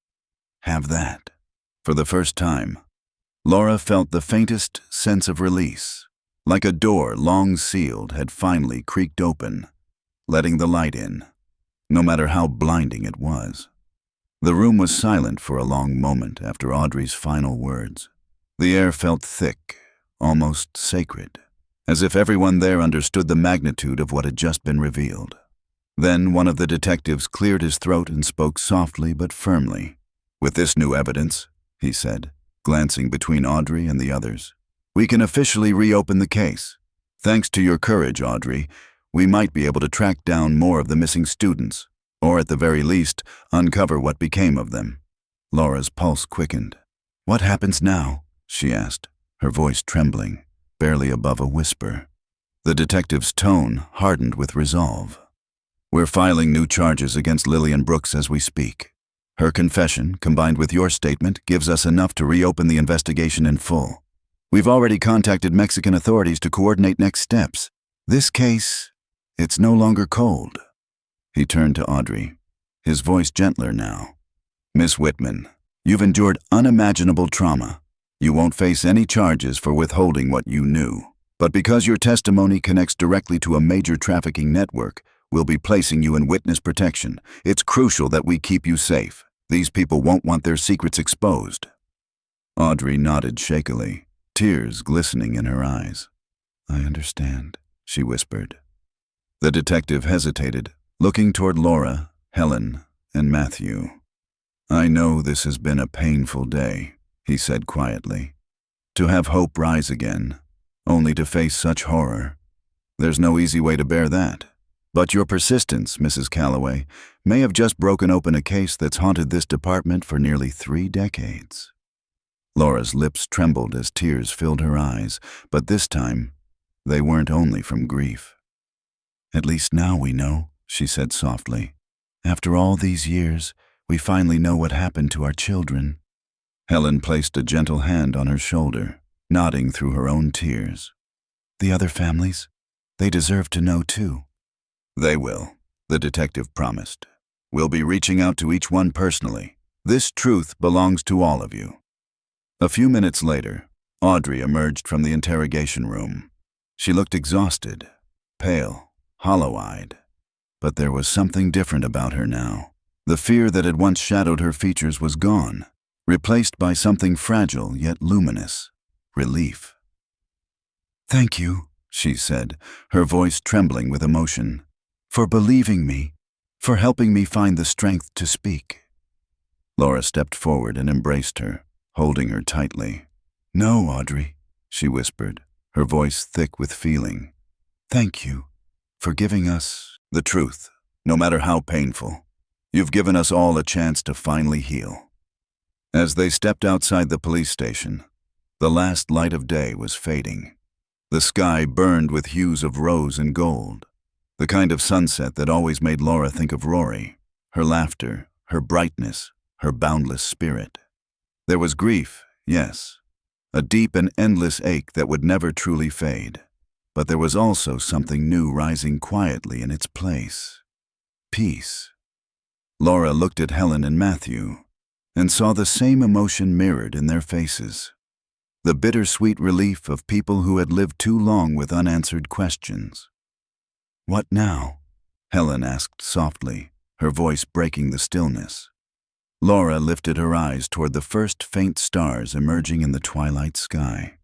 have that. For the first time, Laura felt the faintest sense of release, like a door long sealed had finally creaked open, letting the light in, no matter how blinding it was. The room was silent for a long moment after Audrey's final words. The air felt thick, almost sacred, as if everyone there understood the magnitude of what had just been revealed. Then one of the detectives cleared his throat and spoke softly but firmly. With this new evidence, he said, glancing between Audrey and the others, we can officially reopen the case. Thanks to your courage, Audrey, we might be able to track down more of the missing students, or at the very least, uncover what became of them. Laura's pulse quickened. What happens now? She asked, her voice trembling, barely above a whisper. The detective's tone hardened with resolve. We're filing new charges against Lillian Brooks as we speak. Her confession, combined with your statement, gives us enough to reopen the investigation in full. We've already contacted Mexican authorities to coordinate next steps. This case, it's no longer cold." He turned to Audrey, his voice gentler now. "Miss Whitman, you've endured unimaginable trauma. You won't face any charges for withholding what you knew. But because your testimony connects directly to a major trafficking network, we'll be placing you in witness protection. It's crucial that we keep you safe. These people won't want their secrets exposed." Audrey nodded shakily, tears glistening in her eyes. "I understand," she whispered. The detective hesitated, looking toward Laura, Helen, and Matthew. "I know this has been a painful day," he said quietly. "To have hope rise again, only to face such horror. There's no easy way to bear that. But your persistence, Mrs. Calloway, may have just broken open a case that's haunted this department for nearly 3 decades. Laura's lips trembled as tears filled her eyes, but this time, they weren't only from grief. "At least now we know," she said softly. "After all these years, we finally know what happened to our children." Helen placed a gentle hand on her shoulder, nodding through her own tears. "The other families, they deserve to know too." "They will," the detective promised. "We'll be reaching out to each one personally. This truth belongs to all of you." A few minutes later, Audrey emerged from the interrogation room. She looked exhausted, pale, hollow-eyed. But there was something different about her now. The fear that had once shadowed her features was gone, replaced by something fragile yet luminous: relief. "Thank you," she said, her voice trembling with emotion, "for believing me, for helping me find the strength to speak." Laura stepped forward and embraced her, holding her tightly. "No, Audrey," she whispered, her voice thick with feeling. "Thank you for giving us the truth, no matter how painful. You've given us all a chance to finally heal." As they stepped outside the police station, the last light of day was fading. The sky burned with hues of rose and gold, the kind of sunset that always made Laura think of Rory, her laughter, her brightness, her boundless spirit. There was grief, yes, a deep and endless ache that would never truly fade. But there was also something new rising quietly in its place: peace. Laura looked at Helen and Matthew and saw the same emotion mirrored in their faces. The bittersweet relief of people who had lived too long with unanswered questions. "What now?" Helen asked softly, her voice breaking the stillness. Laura lifted her eyes toward the first faint stars emerging in the twilight sky.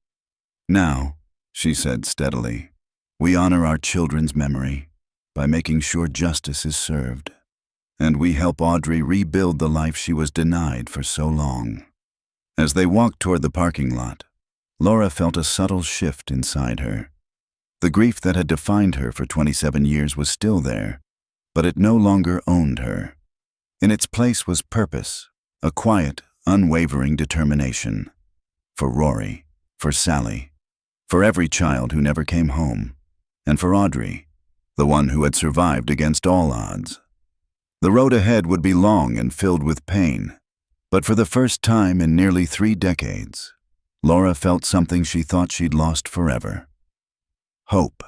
"Now," she said steadily, "we honor our children's memory by making sure justice is served. And we help Audrey rebuild the life she was denied for so long." As they walked toward the parking lot, Laura felt a subtle shift inside her. The grief that had defined her for 27 years was still there, but it no longer owned her. In its place was purpose, a quiet, unwavering determination. For Rory, for Sally, for every child who never came home, and for Audrey, the one who had survived against all odds. The road ahead would be long and filled with pain, but for the first time in nearly 3 decades, Laura felt something she thought she'd lost forever: hope.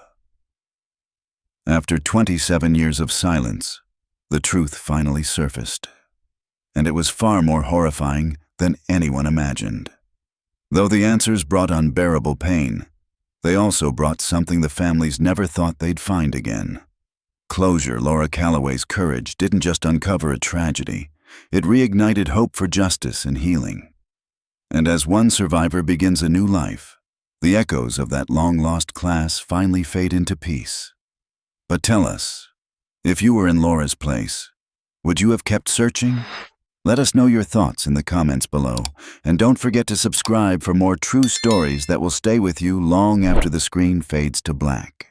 After 27 years of silence, the truth finally surfaced, and it was far more horrifying than anyone imagined. Though the answers brought unbearable pain, they also brought something the families never thought they'd find again. Closure. Laura Calloway's courage didn't just uncover a tragedy, it reignited hope for justice and healing. And as one survivor begins a new life, the echoes of that long-lost class finally fade into peace. But tell us, if you were in Laura's place, would you have kept searching? Let us know your thoughts in the comments below, and don't forget to subscribe for more true stories that will stay with you long after the screen fades to black.